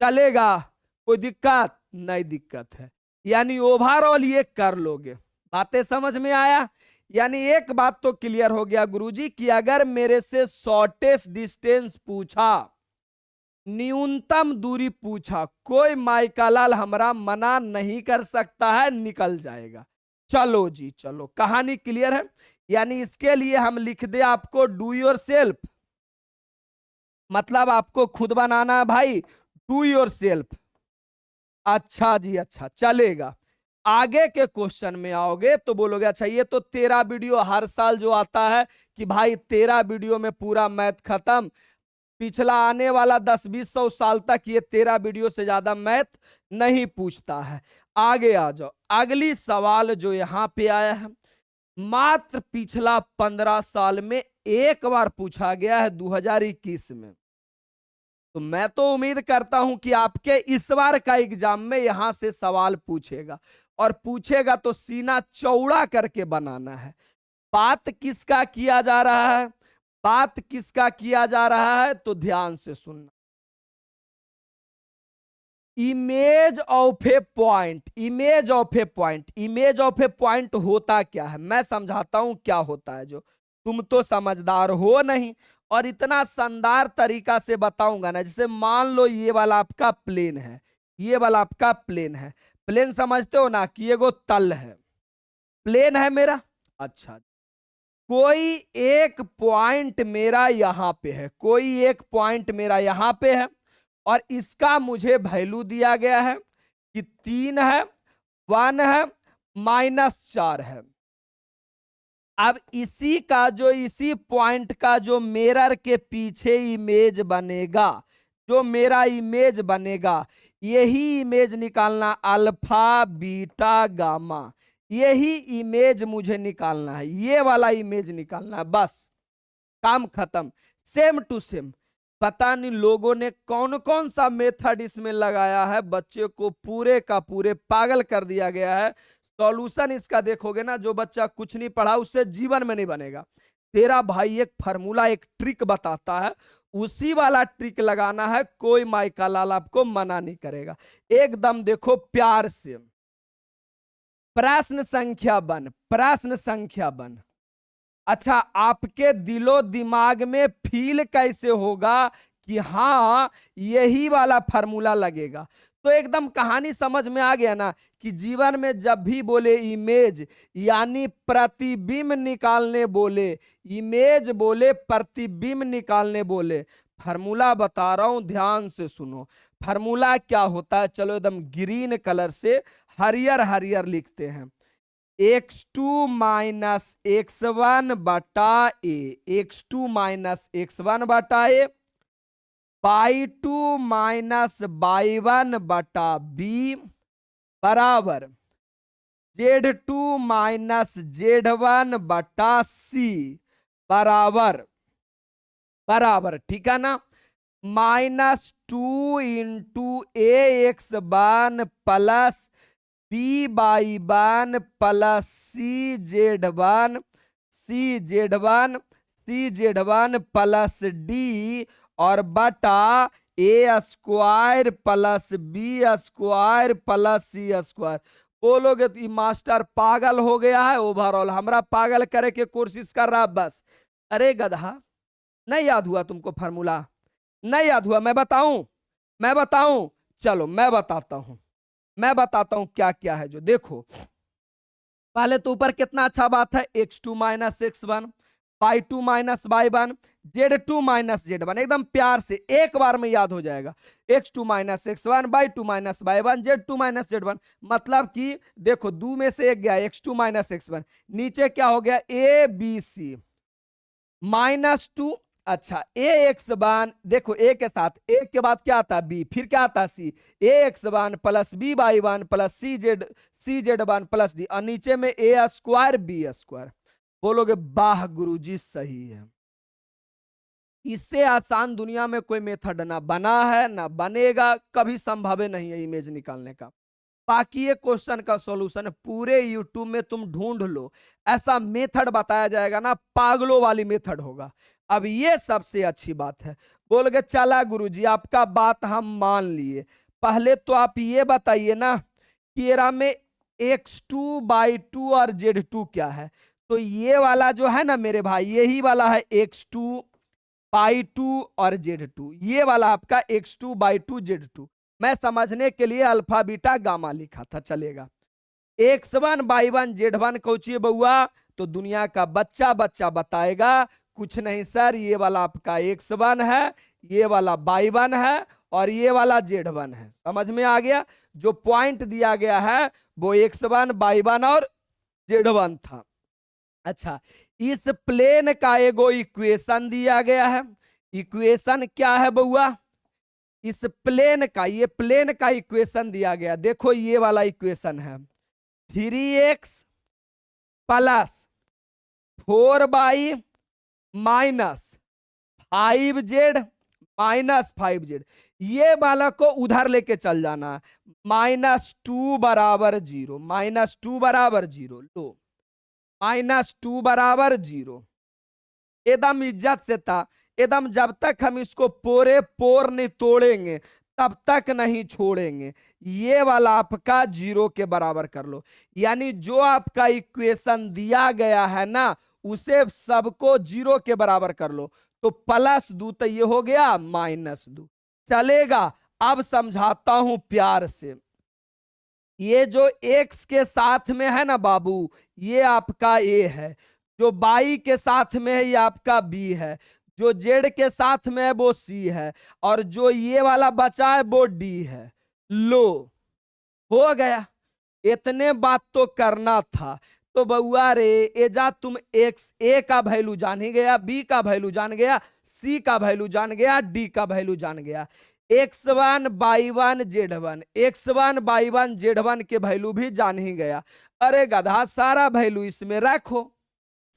चलेगा, कोई दिक्कत नहीं, दिक्कत है, यानी ओवरऑल ये कर लोगे। बातें समझ में आया, यानी एक बात तो क्लियर हो गया गुरुजी, कि अगर मेरे से शॉर्टेस्ट डिस्टेंस पूछा, न्यूनतम दूरी पूछा, कोई माइकालाल हमारा मना नहीं कर सकता है, निकल जाएगा। चलो जी चलो, कहानी क्लियर है। यानी इसके लिए हम लिख दे आपको डू योर सेल्फ, मतलब आपको खुद बनाना है भाई, डू योर सेल्फ। अच्छा जी अच्छा, चलेगा। आगे के क्वेश्चन में आओगे तो बोलोगे अच्छा ये तो 13 वीडियो हर साल जो आता है कि भाई 13 वीडियो में पूरा मैथ खत्म, पिछला आने वाला 10-20 साल तक ये 13 वीडियो से ज्यादा मैथ नहीं पूछता है। आगे आ जाओ, अगली सवाल जो यहां पे आया है, मात्र पिछला 15 साल में एक बार पूछा गया है 2021 में, तो मैं तो उम्मीद करता हूं कि आपके इस बार का एग्जाम में यहां से सवाल पूछेगा, और पूछेगा तो सीना चौड़ा करके बनाना है। बात किसका किया जा रहा है, बात किसका किया जा रहा है, तो ध्यान से सुनना। Image of A point, image of A point, image of A point होता क्या है, मैं समझाता हूं क्या होता है, जो तुम तो समझदार हो नहीं, और इतना शानदार तरीका से बताऊंगा ना, जैसे मान लो ये वाला आपका प्लेन है, ये वाला आपका प्लेन है, प्लेन समझते हो ना, कि ये गो तल है, प्लेन है मेरा। अच्छा, कोई एक पॉइंट मेरा यहां पे है, कोई एक पॉइंट मेरा यहां पे है, और इसका मुझे वैल्यू दिया गया है कि 3 है, 1 है, -4 है। अब इसी का जो, इसी पॉइंट का जो मिरर के पीछे इमेज बनेगा, जो मेरा इमेज बनेगा, यही इमेज निकालना, अल्फा बीटा गामा, यही इमेज मुझे निकालना है, ये वाला इमेज निकालना है, बस काम खत्म, सेम टू सेम। पता नहीं लोगों ने कौन कौन सा मेथड इसमें लगाया है, बच्चे को पूरे का पूरे पागल कर दिया गया है। सॉल्यूशन इसका देखोगे ना, जो बच्चा कुछ नहीं पढ़ा उससे जीवन में नहीं बनेगा। तेरा भाई एक फार्मूला, एक ट्रिक बताता है, उसी वाला ट्रिक लगाना है, कोई माइका लाल आपको मना नहीं करेगा। एकदम देखो प्यार से, प्रश्न संख्या वन, प्रश्न संख्या वन। अच्छा, आपके दिलो दिमाग में फील कैसे होगा कि हाँ यही वाला फार्मूला लगेगा, तो एकदम कहानी समझ में आ गया ना, कि जीवन में जब भी बोले इमेज यानी प्रतिबिंब निकालने बोले, इमेज बोले प्रतिबिंब निकालने बोले, फार्मूला बता रहा हूं ध्यान से सुनो। फार्मूला क्या होता है, चलो एकदम ग्रीन कलर से हरियर हरियर लिखते हैं। x2 माइनस x1 बटा ए, x2 माइनस x1 बटा ए, y2 माइनस y1 बटा बी बराबर z2 माइनस z1 बटा सी बराबर बराबर, ठीक है ना, -2 into ax1 plus b/1 plus cz1 plus D और बटा a square plus b square plus c square. बोलोगे तो मास्टर पागल हो गया है, ओवरऑल हमरा पागल करे के कोशिश कर रहा बस। अरे गधा, नहीं याद हुआ तुमको फार्मूला? नहीं याद हुआ? मैं बताऊं? चलो मैं बताता हूं क्या क्या है। जो देखो, पहले तो ऊपर कितना अच्छा बात है, x2 minus x1, y2 minus y1, z2 minus z1, एकदम प्यार से एक बार में याद हो जाएगा। x2 minus x1, y2 minus y1, z2 minus z1, मतलब कि देखो दो में से एक गया x2 माइनस x1, नीचे क्या हो गया a b c -2। अच्छा ax1, देखो a के साथ a के बाद क्या आता है b, फिर क्या आता है c, ax1 plus b/1 plus cz1 plus D और नीचे में a स्क्वायर b स्क्वायर। बोलोगे वाह गुरुजी सही है। इससे आसान दुनिया में कोई मेथड ना बना है ना बनेगा, कभी संभव नहीं है इमेज निकालने का। बाकी ये क्वेश्चन का सॉल्यूशन पूरे यूट्यूब में तुम ढूंढ लो, ऐसा मेथड बताया जाएगा ना, पागलों वाली मेथड होगा। अब ये सबसे अच्छी बात है। बोल गए चला गुरुजी आपका बात हम मान लिए, पहले तो आप ये बताइए ना कि एरा में x2/2 और z2 क्या है। तो ये वाला जो है ना मेरे भाई, यही वाला है x2/2 और z2, ये वाला आपका x2/2 z2। मैं समझने के लिए अल्फा बीटा गामा लिखा था, चलेगा। x1/1 z1 कौची बउआ, तो दुनिया का बच्चा बताएगा कुछ नहीं सर, ये वाला आपका x1 है, ये वाला y1 है और ये वाला z1 है। समझ में आ गया? जो पॉइंट दिया गया है वो x1 y1 और z1 था। अच्छा, इस प्लेन का एगो इक्वेशन दिया गया है। इक्वेशन क्या है बउआ? इस प्लेन का, ये प्लेन का इक्वेशन दिया गया। देखो ये वाला इक्वेशन है 3x plus 4y minus 5z minus 5z, ये वाला को उधर लेके चल जाना। -2 बराबर 0, -2 बराबर 0, लो -2 बराबर 0। एकदम इज्जत से था, एकदम जब तक हम इसको पोरे पोर नहीं तोड़ेंगे तब तक नहीं छोड़ेंगे। ये वाला आपका 0 के बराबर कर लो, यानी जो आपका इक्वेशन दिया गया है ना उसे सबको 0 के बराबर कर लो। तो +2 तो ये हो गया -2, चलेगा। अब समझाता हूं प्यार से, ये जो x के साथ में है ना बाबू, ये आपका a है, जो y के साथ में है ये आपका b है, जो z के साथ में है वो c है और जो ये वाला बचा है वो d है। लो हो गया, इतने बात तो करना था। तो बउआ रे एजा तुम x a का वैल्यू जान ही गया, b का वैल्यू जान गया, c का वैल्यू जान गया, d का वैल्यू जान गया, x1 y1 z1, x1 y1 z1 के वैल्यू भी जान ही गया। अरे गधा सारा वैल्यू इसमें रखो,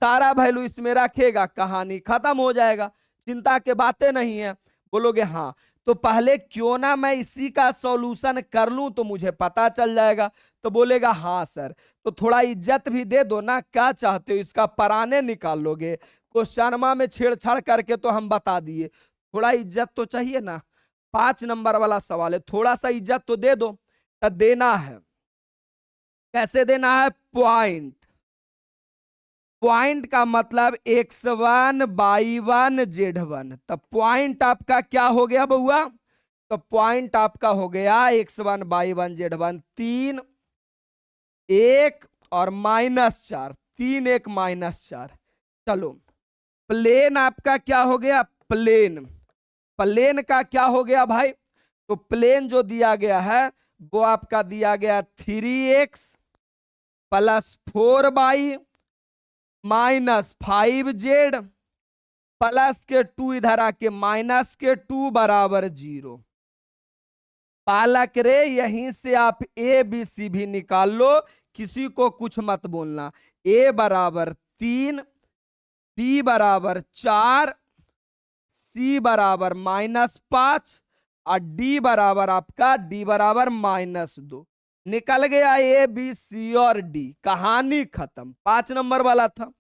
सारा वैल्यू इसमें रखेगा, कहानी खत्म हो जाएगा, चिंता के बातें नहीं है। बोलोगे हाँ तो पहले क्यों ना मैं इसी का सॉल्यूशन कर लूं तो मुझे पता चल जाएगा। तो बोलेगा हाँ सर, तो थोड़ा इज्जत भी दे दो ना, क्या चाहते हो, इसका पराने निकाल लोगे? क्वेश्चनमा में छेड़छाड़ करके तो हम बता दिए, थोड़ा इज्जत तो चाहिए ना। 5 नंबर वाला सवाल है, थोड़ा सा इज्जत तो दे दो। तो देना है, कैसे देना है? पॉइंट। पॉइंट का मतलब x1 y1 z1, तो पॉइंट आपका क्या हो गया बउआ? तो पॉइंट आपका हो गया x1 y1 z1, 3 1 और -4, 3 1 -4। चलो प्लेन आपका क्या हो गया? प्लेन, प्लेन का क्या हो गया भाई? तो प्लेन जो दिया गया है वो आपका दिया गया 3x plus 4y minus 5z plus के 2 इधर आके माइनस के 2 बराबर 0। पालक रे यहीं से आप ए बी सी भी निकाल लो, किसी को कुछ मत बोलना। ए बराबर 3, बी बराबर 4, सी बराबर -5 और डी बराबर आपका डी बराबर -2। निकल गया ए बी सी और डी, कहानी खत्म। 5 नंबर वाला था।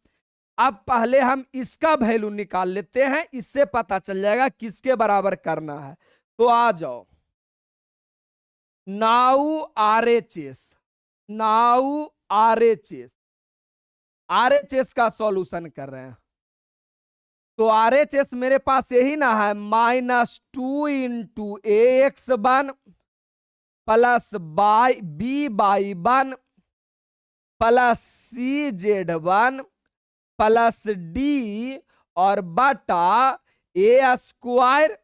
अब पहले हम इसका वैल्यू निकाल लेते हैं, इससे पता चल जाएगा किसके बराबर करना है। तो आ जाओ, now RHS, now RHS, RHS का सॉल्यूशन कर रहे हैं। तो आरएचएस मेरे पास यही ना है, -2 into AX1 plus B/1 plus CZ1 plus D और बटा A²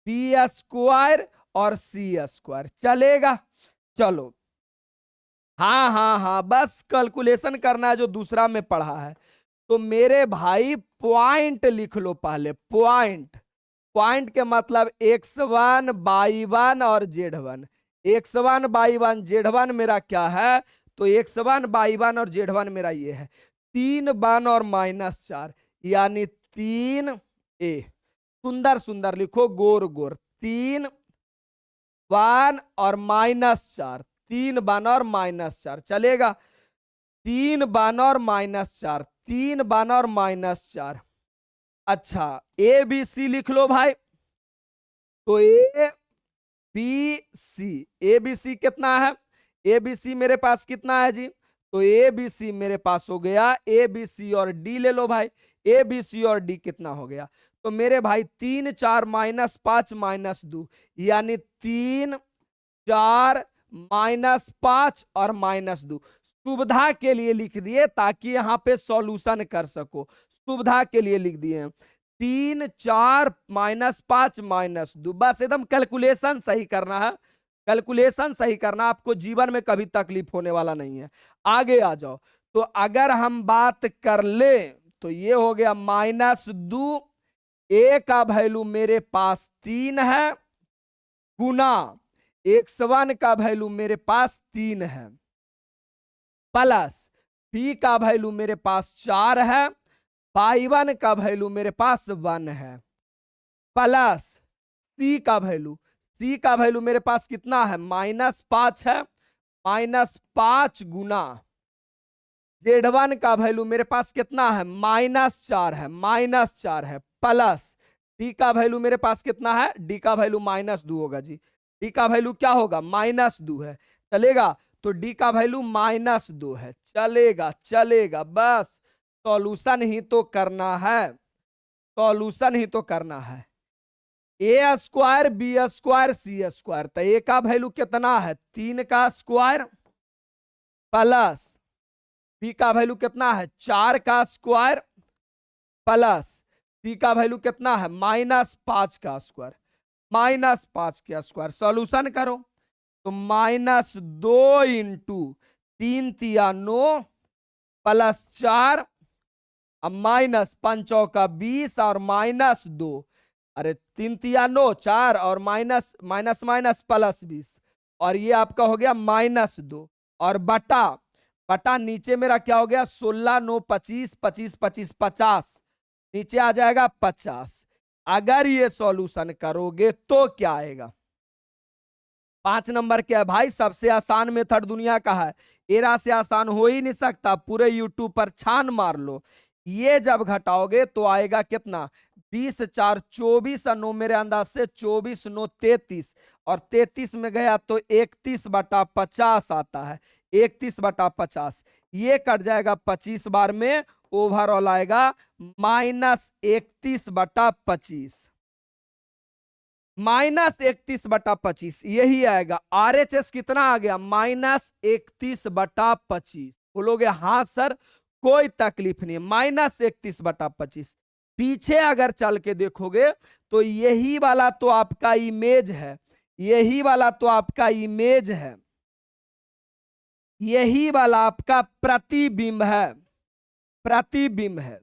B² और C²। चलेगा? चलो, हाँ हाँ हाँ, बस कैलकुलेशन करना है जो दूसरा में पढ़ा है। तो मेरे भाई पॉइंट लिख लो पहले। पॉइंट, पॉइंट के मतलब x1 y1 और z1। x1 y1 z1 मेरा क्या है? तो x1 y1 और z1 मेरा ये है 3 1 और -4 यानी 3a। सुंदर सुंदर लिखो, गोर गोर। 3 1 और -4, 3 1 और -4। चलेगा? 3 1 और -4, 3 1 और -4। अच्छा, ए बी सी लिख लो भाई। तो A B C, A B C कितना है? ए बी सी मेरे पास कितना है जी? तो ए बी सी मेरे पास हो गया, ए बी सी और डी ले लो भाई। ए बी सी और डी कितना हो गया? तो मेरे भाई 3 4 -5 -2 यानी 3 4 -5 और -2। सुविधा के लिए लिख दिए ताकि यहां पे सॉल्यूशन कर सको, सुविधा के लिए लिख दिए। 3 4 -5 -2, बस एकदम कैलकुलेशन सही करना है, कैलकुलेशन सही करना। आपको जीवन में कभी तकलीफ होने वाला नहीं है। आगे आ जाओ। तो अगर हम बात कर ले तो ये हो गया -2, ए का वैल्यू मेरे पास 3 है, गुना x1 का वैल्यू मेरे पास 3 है, प्लस p का वैल्यू मेरे पास 4 है, y1 का वैल्यू मेरे पास 1 है, प्लस c का वैल्यू, c का वैल्यू मेरे पास कितना है? -5 है, -5 गुना z1 का वैल्यू मेरे पास कितना है? -4 है, -4 है, प्लस d का वैल्यू मेरे पास कितना है? d का वैल्यू -2 होगा जी। d का वैल्यू क्या होगा? -2 है। चलेगा? तो d का वैल्यू -2 है। चलेगा? चलेगा। बस सॉल्यूशन ही तो करना है, सॉल्यूशन ही तो करना है। a² b² c²। तो a का वैल्यू कितना है? 3 का स्क्वायर, प्लस b का वैल्यू कितना है? 4 का स्क्वायर, प्लस c का वैल्यू कितना है? -5 का स्क्वायर, -5 का स्क्वायर। सॉल्यूशन करो तो -2 इंटू 3 तिया 9 प्लस 4 अब -5 का 20 और -2, अरे 3 तिया 9 4 और माइनस माइनस माइनस प्लस 20 और ये आपका हो गया -2 और बटा बटा नीचे मेरा क्या हो गया? 16 9 25 25 25 50, नीचे आ जाएगा 50। अगर ये सॉल्यूशन करोगे तो क्या आएगा? 5 नंबर क्या है भाई? सबसे आसान मेथड दुनिया का है, एरा से आसान हो ही नहीं सकता। पूरे यूट्यूब पर छान मार लो। ये जब घटाओगे तो आएगा कितना? 20 4 24 और 9 मेरे अंदाज से 24 9 33 और 33 में गया तो 31/50 आता है। 31/50 ये कट जाएगा 25 बार में, ओवरऑल आएगा -31/25, -31/25 यही आएगा। आरएचएस कितना आ गया? -31/25। बोलोगे हाँ सर कोई तकलीफ नहीं, -31/25। पीछे अगर चल के देखोगे तो यही वाला तो आपका इमेज है, यही वाला तो आपका इमेज है, यही वाला आपका प्रतिबिंब है, प्रतिबिंब है।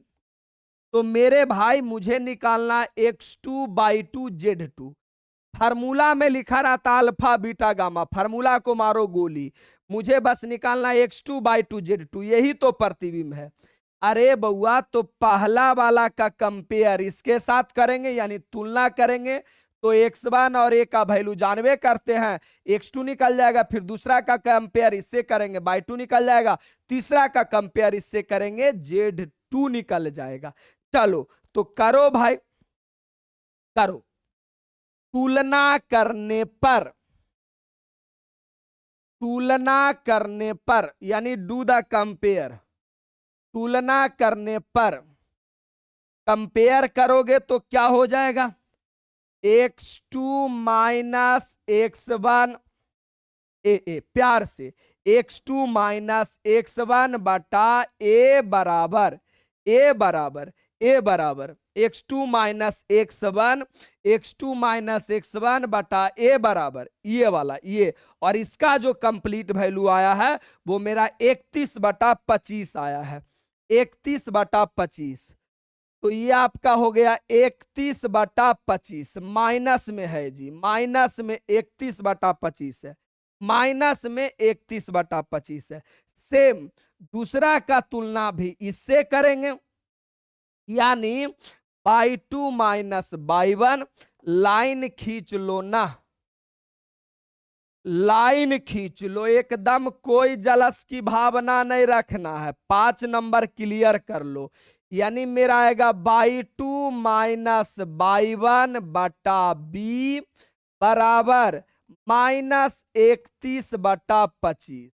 तो मेरे भाई मुझे निकालना x2/2 z2। फार्मूला में लिखा रहता अल्फा बीटा गामा, फार्मूला को मारो गोली, मुझे बस निकालना x2/2 z2, यही तो प्रतिबिंब है। अरे बउआ, तो पहला वाला का कंपेयर इसके साथ करेंगे यानी तुलना करेंगे, तो x1 और a का वैल्यू जानवे करते हैं, x2 निकल जाएगा, फिर दूसरा का कंपेयर इससे करेंगे y2 निकल जाएगा, तीसरा का कंपेयर इससे करेंगे z2 निकल जाएगा। चलो तो करो भाई, करो। तुलना करने पर, तुलना करने पर यानी डू द कंपेयर, तुलना करने पर कंपेयर करोगे तो क्या हो जाएगा, x2 माइनस x1 ए प्यार से x2 माइनस x1 बटा a बराबर x2 माइनस x1 बटा a बराबर ये वाला, ये और इसका जो कंप्लीट वैल्यू आया है वो मेरा 31/25 आया है, 31/25। तो ये आपका हो गया 31/25, माइनस में है जी, माइनस में 31/25 है, माइनस में 31/25 है। सेम दूसरा का तुलना भी इससे करेंगे, यानी y2 माइनस y1, लाइन खींच लो ना, लाइन खींच लो, एकदम कोई जलस की भावना नहीं रखना है, 5 नंबर क्लियर कर लो। यानी मेरा आएगा y2 माइनस y1 बटा b बराबर -31/25,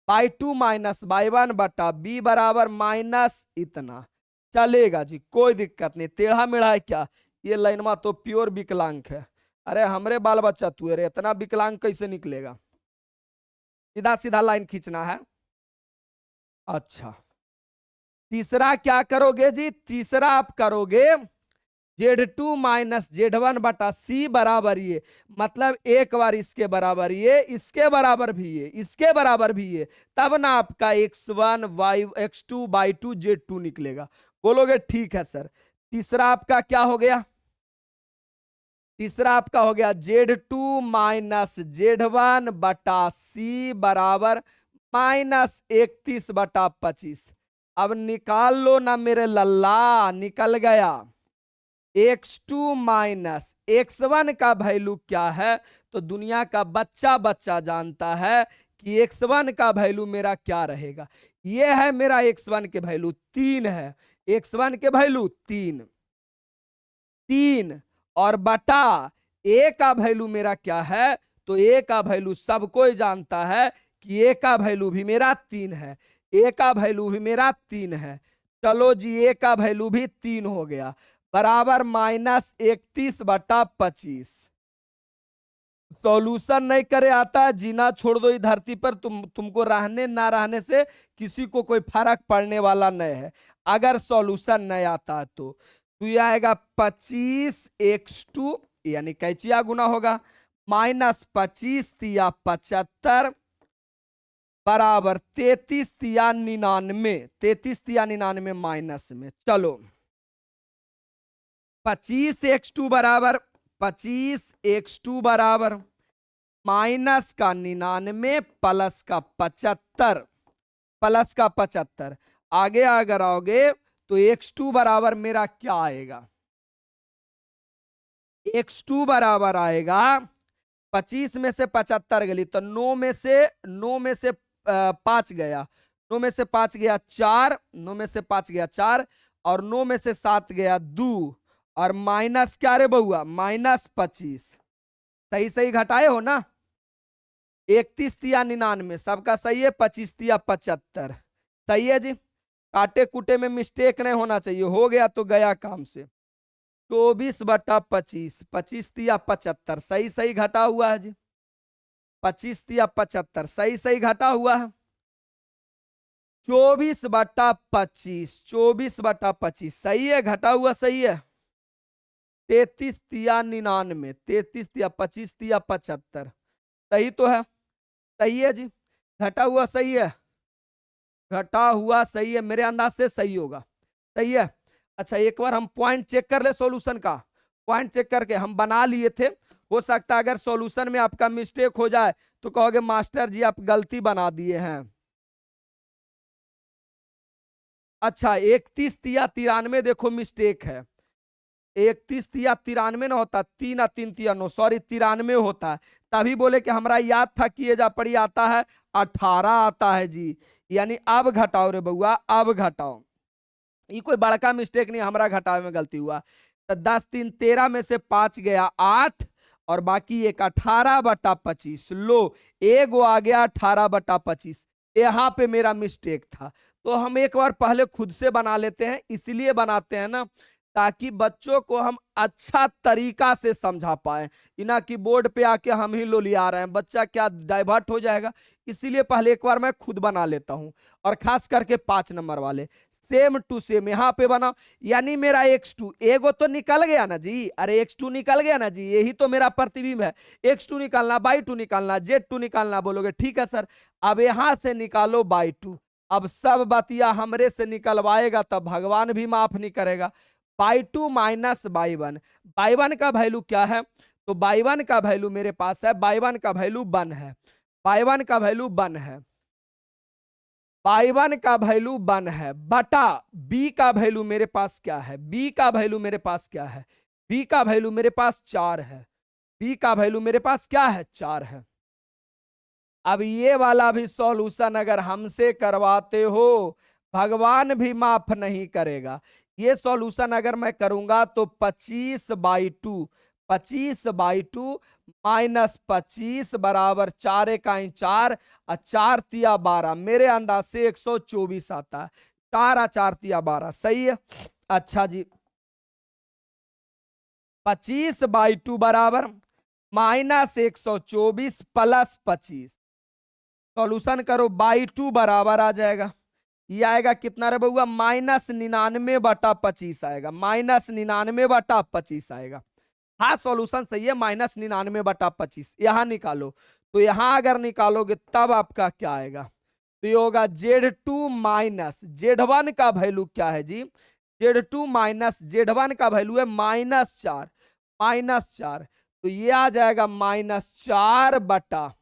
y2 माइनस y1 बटा b बराबर माइनस इतना। चलेगा जी, कोई दिक्कत नहीं, टेढ़ा मेढ़ा है क्या, ये लाइनमा तो प्योर विकलांग है। अरे हमरे बाल बच्चा तू रे, इतना विकलांग कैसे निकलेगा, सीधा सीधा लाइन खींचना है। अच्छा, तीसरा क्या करोगे जी, तीसरा आप करोगे z2 माइनस z1 बटा c बराबर ये, मतलब एक बार इसके बराबर ये, इसके बराबर भी ये, इसके बराबर भी ये, तब ना आपका x2/2 z2 निकलेगा। बोलोगे ठीक है सर। तीसरा आपका क्या हो गया, तीसरा आपका हो गया z2 माइनस z1 बटा c बराबर -31/25। अब निकाल लो ना मेरे लल्ला, निकल गया। x2 माइनस x1 का वैल्यू क्या है, तो दुनिया का बच्चा बच्चा जानता है कि x1 का वैल्यू मेरा क्या रहेगा, ये है मेरा x1 के वैल्यू 3 है, x1 के वैल्यू 3 और बटा a का वैल्यू मेरा क्या है, तो a का वैल्यू सबको ही जानता है कि a का वैल्यू भी मेरा 3 है, a का वैल्यू भी मेरा 3 है। चलो जी, a का वैल्यू भी 3 हो गया, बराबर -31/25। सॉल्यूशन नहीं करे आता, जीना छोड़ दो इस धरती पर, तुमको रहने ना रहने से किसी को कोई फर्क पड़ने वाला नहीं है, अगर सॉल्यूशन नहीं आता तो ये आएगा 25x2 यानी कैचिया गुना होगा, -25 तिया 75 बराबर 33 तिया 99, 33 तिया 99 माइनस में। चलो 25x2 बराबर, 25x2 बराबर माइनस का 99 प्लस का 75, प्लस का 75, आगे अगर आओगे तो x2 बराबर मेरा क्या आएगा, x2 बराबर आएगा 25 में से 75 गली तो 9 में से 5 गया, 9 में से 5 गया 4, 9 में से 5 गया 4 और 9 में से 7 गया 2 और माइनस क्या रे बहुआ, -25। सही सही घटाए हो ना, 31 तिया 99 सबका सही है, 25 तिया 75 सही है जी, काटे कुटे में मिस्टेक नहीं होना चाहिए, हो गया तो गया काम से। 24/25, 25 तिया 75 सही सही घटा हुआ है जी, 25 तिया 75 सही सही घटा हुआ है। 24/25, 24/25 सही है, घटा हुआ सही है। 33 तिया 99, 33 तिया 25 तिया 75। सही तो है, सही है जी। घटा हुआ सही है, घटा हुआ सही है, मेरे अंदाज से सही होगा, सही है। अच्छा एक बार हम पॉइंट चेक कर ले सॉल्यूशन का, पॉइंट चेक करके हम बना लिए थे। हो सकता है अगर सॉल्यूशन में आपका मिस्टेक हो जाए तो कहोगे मास्टर जी आप गलती बना दिए हैं। अच्छा 31 तिया 93 देखो मिस्टेक है, 31 तिया 93 ना होता, 3 आ 3 तिया 9, सॉरी 93 होता है। तभी बोले कि हमारा याद था कि ये जा पड़ी आता है 18 आता है जी। यानी अब घटाओ रे बउआ, अब घटाओ, ये कोई बड़का मिस्टेक नहीं, हमारा घटावे में गलती हुआ। तो 10 3 13 में से 5 गया 8 और बाकी एक 18/25। लो एगो आ गया 18/25, यहाँ पे मेरा मिस्टेक था। तो हम एक बार पहले खुद से बना लेते हैं, इसलिए बनाते हैं ना ताकि बच्चों को हम अच्छा तरीका से समझा पाए, इना कि बोर्ड पे आके हम ही लोलिया रहे हैं, बच्चा क्या डाइवर्ट हो जाएगा। इसीलिए पहले एक बार मैं खुद बना लेता हूं, और खास करके 5 नंबर वाले सेम टू सेम यहाँ पे बना। यानी मेरा x2 एगो तो निकल गया ना जी, अरे x2 निकल गया ना जी, यही तो मेरा प्रतिबिंब है। x2 निकालना, y2 निकालना, z2 निकालना, बोलोगे ठीक है सर। अब यहां से निकालो y2, अब सब बतिया हमरे से निकलवाएगा तब भगवान भी माफ नहीं करेगा। y2 माइनस y1, y1 का वैल्यू क्या है, तो y1 का वैल्यू मेरे पास है, y1 का वैल्यू 1 है, y1 का वैल्यू 1 है, y1 का वैल्यू 1 है, बटा b का वैल्यू मेरे पास क्या है, b का वैल्यू मेरे पास क्या है, b का वैल्यू मेरे पास 4 है, b का वैल्यू मेरे पास क्या है 4 है। अब ये वाला भी सॉल्यूशन अगर हमसे करवाते हो भगवान भी माफ नहीं करेगा। ये सॉल्यूशन अगर मैं करूंगा तो 25/2, 25/2 माइनस 25 बराबर 4 इकाई 4 और 4 तिया 12, मेरे अंदाज से 124 आता है। 4 और 4 तिया 12 सही है। अच्छा जी 25/2 बराबर माइनस 124 प्लस 25, सॉल्यूशन करो बाई 2 बराबर आ जाएगा, ये आएगा कितना रे बउआ, -99/25 आएगा, -99/25 आएगा। हाँ सॉल्यूशन सही है, -99/25। यहां निकालो, तो यहां अगर निकालोगे तब आपका क्या आएगा, तो ये होगा Z2 माइनस Z1 का वैल्यू क्या है जी, Z2 माइनस Z1 का वैल्यू है -4, -4, तो ये आ जाएगा -4 बटा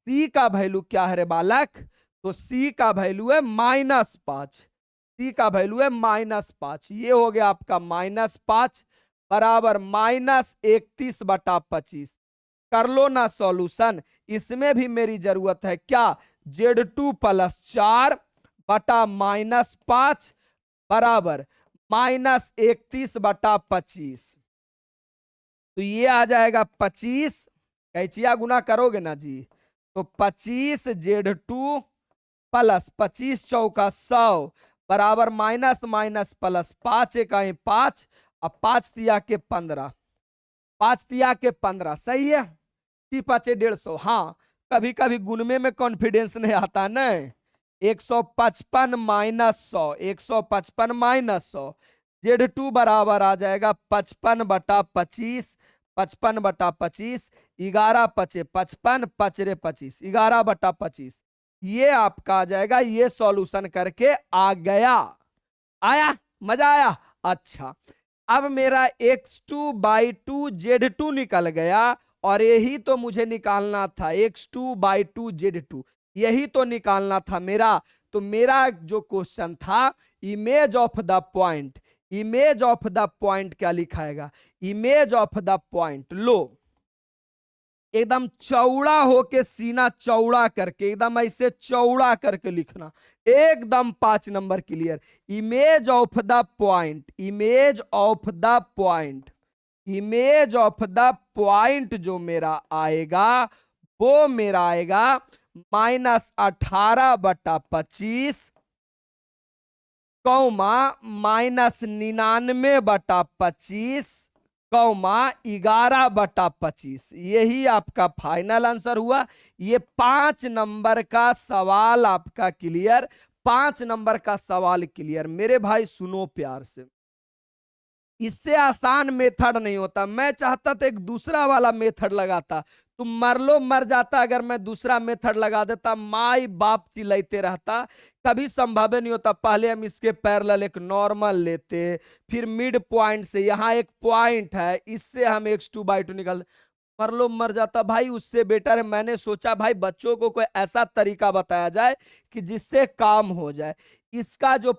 सी का वैल्यू क्या है रे बालक, तो सी का वैल्यू है -5, सी का वैल्यू है -5, ये हो गया आपका -5 बराबर -31/25। कर लो ना सॉल्यूशन, इसमें भी मेरी जरूरत है क्या, Z2 + 4 बटा -5 बराबर -31/25, तो ये आ जाएगा 25, कैचिया गुना करोगे ना जी, तो 25Z2 प्लस 25 चौका 100 बराबर माइनस माइनस प्लस 5 इकाई 5 और 5 तिया के 15, 5 तिया के 15 सही है। 5 150, हाँ कभी कभी गुणमे में कॉन्फिडेंस नहीं आता न। 155 माइनस 100, 155 माइनस 100, Z2 बराबर आ जाएगा 55/25, 55/25, 11 पचे 55, 5 रे 25, 11/25, ये आपका आ जाएगा। ये सॉल्यूशन करके आ गया, आया मजा आया। अच्छा अब मेरा x2/2 Z2 निकल गया, और यही तो मुझे निकालना था, x2/2 Z2 यही तो निकालना था मेरा। तो मेरा जो क्वेश्चन था image of the point, image of the point क्या लिखाएगा, इमेज ऑफ द पॉइंट, लो एकदम चौड़ा होके सीना चौड़ा करके एकदम ऐसे चौड़ा करके लिखना, एकदम 5 number clear. Image of the point, image of the point, image of the point जो मेरा आएगा वो मेरा आएगा -18/25 कौमा -99/25 कौमा 11/25, यही आपका फाइनल आंसर हुआ। ये 5 नंबर का सवाल आपका क्लियर, 5 नंबर का सवाल क्लियर। मेरे भाई सुनो प्यार से, इससे आसान मेथड नहीं होता। मैं चाहता था एक दूसरा वाला मेथड लगाता, तुम मर लो मर जाता। अगर मैं दूसरा मेथड लगा देता, माई बाप चिल्लाते रहता। कभी संभव नहीं होता। पहले हम इसके पैरेलल एक नॉर्मल लेते, फिर मिड पॉइंट से यहाँ एक पॉइंट है, इससे हम x2/2 निकाल, मर लो मर जाता भाई। उससे बेटर है मैंने सोचा भाई बच्चों को कोई ऐसा तरीका बताया जाए कि जिससे काम हो जाए। इसका जो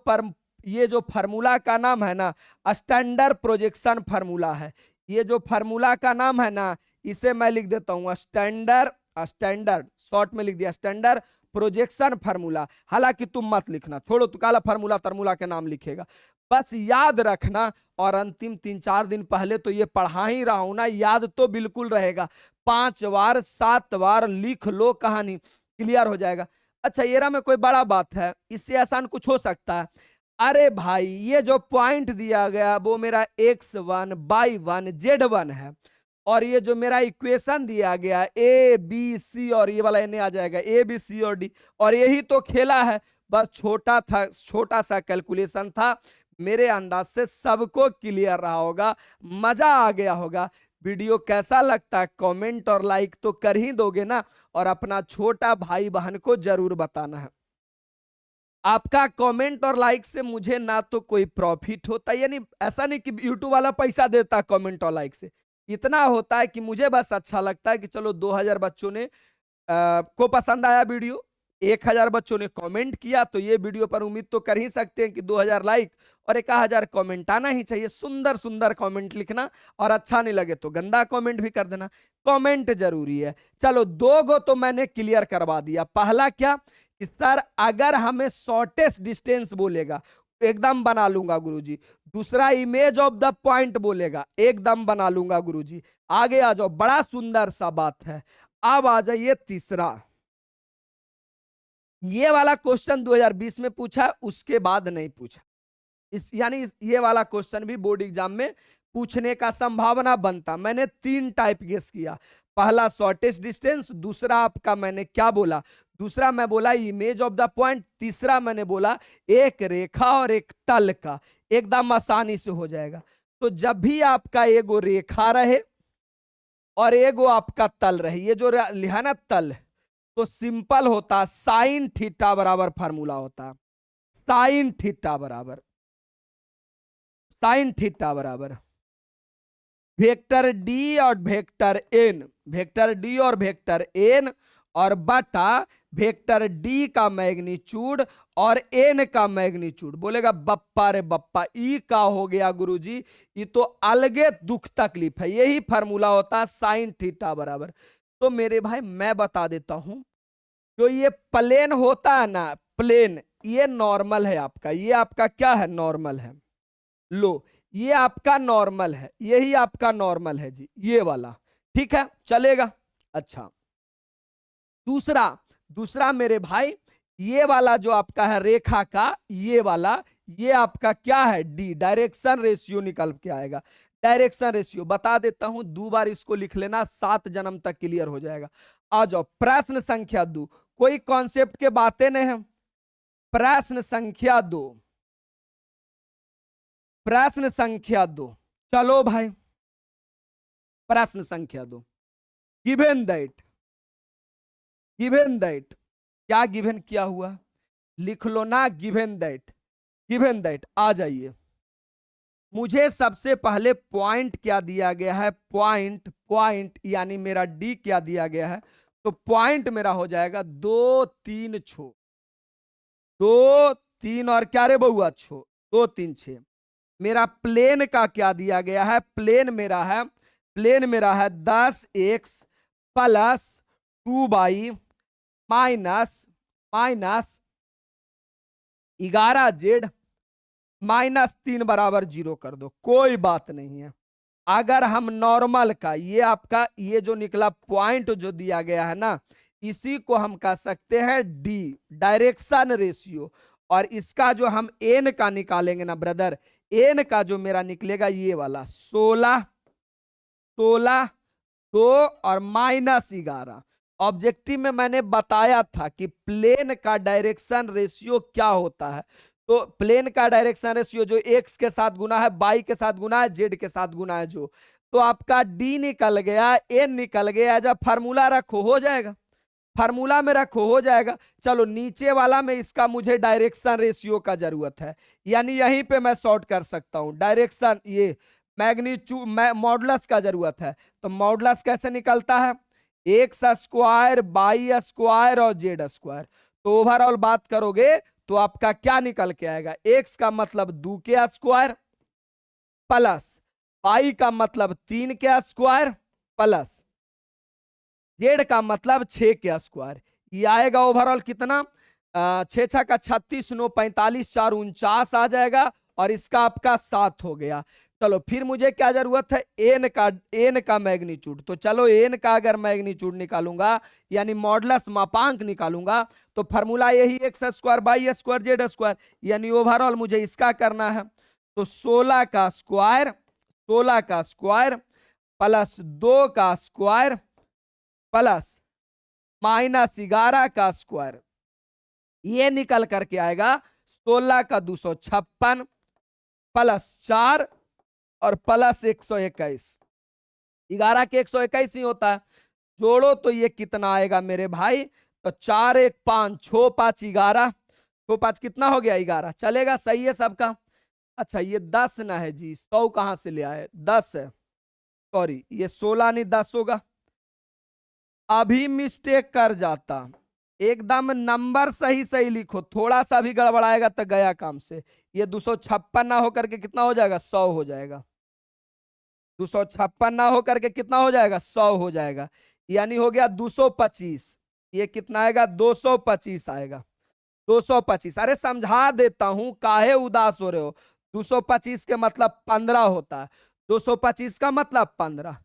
ये जो फार्मूला का नाम है ना, स्टैंडर्ड प्रोजेक्शन फार्मूला है। ये जो फार्मूला का नाम है ना, इसे मैं लिख देता हूं स्टैंडर्ड, स्टैंडर्ड शॉर्ट में लिख दिया स्टैंडर्ड प्रोजेक्शन फार्मूला। हालांकि तुम मत लिखना, छोड़ो, तू काला फार्मूला तरमूला के नाम लिखेगा, बस याद रखना। और अंतिम 3-4 दिन पहले तो ये पढ़ा ही रहा हूं ना, याद तो बिल्कुल रहेगा। 5 बार 7 बार लिख लो, कहानी क्लियर हो जाएगा। अच्छा, ये रहा में कोई बड़ा बात है, इससे आसान कुछ हो सकता है? अरे भाई, ये जो पॉइंट दिया गया वो मेरा x1 y1 z1 है, और ये जो मेरा इक्वेशन दिया गया ए बी सी, और ये वाला आ जाएगा ए बी सी और डी, और यही तो खेला है। बस छोटा था, छोटा सा कैलकुलेशन था। मेरे अंदाज से सबको क्लियर रहा होगा, मजा आ गया होगा। वीडियो कैसा लगता है कमेंट और लाइक तो कर ही दोगे ना, और अपना छोटा भाई बहन को जरूर बताना है। आपका कमेंट और लाइक से मुझे ना तो कोई प्रॉफिट होता, यानी ऐसा नहीं कि यूट्यूब वाला पैसा देता कमेंट और लाइक से। इतना होता है कि मुझे बस अच्छा लगता है कि चलो 2000 बच्चों ने को पसंद आया वीडियो, 1000 बच्चों ने कमेंट किया, तो ये वीडियो पर उम्मीद तो कर ही सकते हैं कि 2000 लाइक और 1000 कमेंट आना ही चाहिए। सुंदर सुंदर कमेंट लिखना, और अच्छा नहीं लगे तो गंदा कमेंट भी कर देना। कमेंट जरूरी है। चलो 2 गो तो मैंने क्लियर करवा दिया। पहला क्या कि सर अगर हमें शॉर्टेस्ट डिस्टेंस बोलेगा एकदम बना लूंगा गुरुजी। दूसरा इमेज ऑफ द पॉइंट बोलेगा एकदम बना लूंगा गुरुजी। आगे आ जाओ, बड़ा सुंदर सा बात है। अब आ जाइए तीसरा। ये वाला क्वेश्चन 2020 में पूछा, उसके बाद नहीं पूछा। ये वाला क्वेश्चन भी बोर्ड एग्जाम में पूछने का संभावना बनता। मैंने 3 टाइप गेस किया। पहला शॉर्टेस्ट डिस्टेंस, दूसरा आपका मैंने क्या बोला, दूसरा मैं बोला इमेज ऑफ द पॉइंट, तीसरा मैंने बोला एक रेखा और एक तल का। एकदम आसानी से हो जाएगा। तो जब भी आपका एगो रेखा रहे और एगो आपका तल रहे, ये जो लिखा ना तल, तो सिंपल होता साइन थीटा बराबर फार्मूला होता। साइन थीटा बराबर, साइन थीटा बराबर वेक्टर डी और वेक्टर एन, वेक्टर डी और वेक्टर एन, और बटा वेक्टर डी का मैग्नीट्यूड और एन का मैग्नीट्यूड। बोलेगा बप्पा रे बप्पा, ई का हो गया गुरुजी, ये तो अलगे दुख तकलीफ है। यही फार्मूला होता है साइन थीटा बराबर। तो मेरे भाई मैं बता देता हूं, जो ये प्लेन होता है ना, प्लेन, ये नॉर्मल है आपका। ये आपका क्या है, नॉर्मल है। लो, ये आपका नॉर्मल है, यही आपका नॉर्मल है जी, ये वाला। ठीक है, चलेगा। अच्छा, दूसरा, दूसरा मेरे भाई, ये वाला जो आपका है रेखा का, ये वाला, ये आपका क्या है, डी, डायरेक्शन रेशियो निकल के आएगा। डायरेक्शन रेशियो बता देता हूं, 2 बार इसको लिख लेना, 7 जन्म तक क्लियर हो जाएगा। आ जाओ प्रश्न संख्या 2। कोई कॉन्सेप्ट के बातें नहीं है। प्रश्न संख्या 2, प्रश्न संख्या 2, चलो भाई प्रश्न संख्या 2। गिवन दैट, गिवन दैट, क्या गिवन किया हुआ, लिख लो ना, गिवन दैट, गिवन दैट। आ जाइए, मुझे सबसे पहले पॉइंट क्या दिया गया है, पॉइंट, पॉइंट यानी मेरा डी क्या दिया गया है, तो पॉइंट मेरा हो जाएगा 2 3 6, 2 3 और क्या रे बउआ, 6, 2 3 6। मेरा प्लेन का क्या दिया गया है, प्लेन मेरा है, प्लेन मेरा है 10x plus 2y minus minus 11z minus 3 बराबर 0 कर दो, कोई बात नहीं है। अगर हम नॉर्मल का, ये आपका ये जो निकला पॉइंट जो दिया गया है ना, इसी को हम कह सकते हैं डी, डायरेक्शन रेशियो। और इसका जो हम एन का निकालेंगे ना ब्रदर, एन का जो मेरा निकलेगा ये वाला 16, 16, 2 और माइनस 11। ऑब्जेक्टिव में मैंने बताया था कि प्लेन का डायरेक्शन रेशियो क्या होता है, तो प्लेन का डायरेक्शन रेशियो जो एक्स के साथ गुना है, वाई के साथ गुना है, जेड के साथ गुना है जो, तो आपका डी निकल गया, एन निकल गया। जब फार्मूला रखो हो जाएगा, फार्मूला में रखो हो जाएगा। चलो नीचे वाला में इसका मुझे डायरेक्शन रेशियो का जरूरत है, यानी यहीं पे मैं शॉर्ट कर सकता हूं। डायरेक्शन ये मैग्नीट्यूड मॉडुलस का जरूरत है, तो मॉडुलस कैसे निकलता है, एक्स स्क्वायर बाई स्क्वायर और जेड स्क्वायर। तो ओवरऑल बात करोगे तो आपका क्या निकल के आएगा, एक्स का मतलब 2 के स्क्वायर प्लस पाई का मतलब 3 के स्क्वायर प्लस जेड का मतलब 6 के स्क्वायर। ये आएगा ओवरऑल कितना, 6 6 का 36, 9 45, 4 49 आ जाएगा, और इसका आपका 7 हो गया। चलो फिर मुझे क्या जरूरत है, एन का मैग्नीट्यूड। तो चलो एन का अगर मैग्नीट्यूड निकालूंगा यानी मॉडुलस मापांक निकालूंगा, तो फार्मूला यही x square by square Z square, यानी ओवरऑल मुझे इसका करना है। तो 16 का स्क्वायर प्लस 2 का स्क्वायर प्लस माइनस 11 का स्क्वायर, ये निकल करके आएगा 16 का 256 प्लस 4 और प्लस 121। 11 के 121 ही होता है, जोड़ो तो ये कितना आएगा मेरे भाई, तो 4 1 5 6 5 11, 6 5 कितना हो गया 11, चलेगा, सही है सबका। अच्छा ये 10 ना है जी, 100 कहां से ले आए, 10 है, सॉरी ये 16 नहीं 10 होगा, अभी मिस्टेक कर जाता। एकदम नंबर सही सही लिखो, थोड़ा सा भी गड़बड़ाएगा तो गया काम से। ये 256 ना होकर के कितना हो जाएगा, 100 हो जाएगा। 256 ना होकर के कितना हो जाएगा, 100 हो जाएगा, यानी हो गया 225। ये कितना आएगा, 225 आएगा, 225। अरे समझा देता हूं, काहे उदास हो रहे हो। 225 के मतलब 15 होता है, 225 का मतलब 15।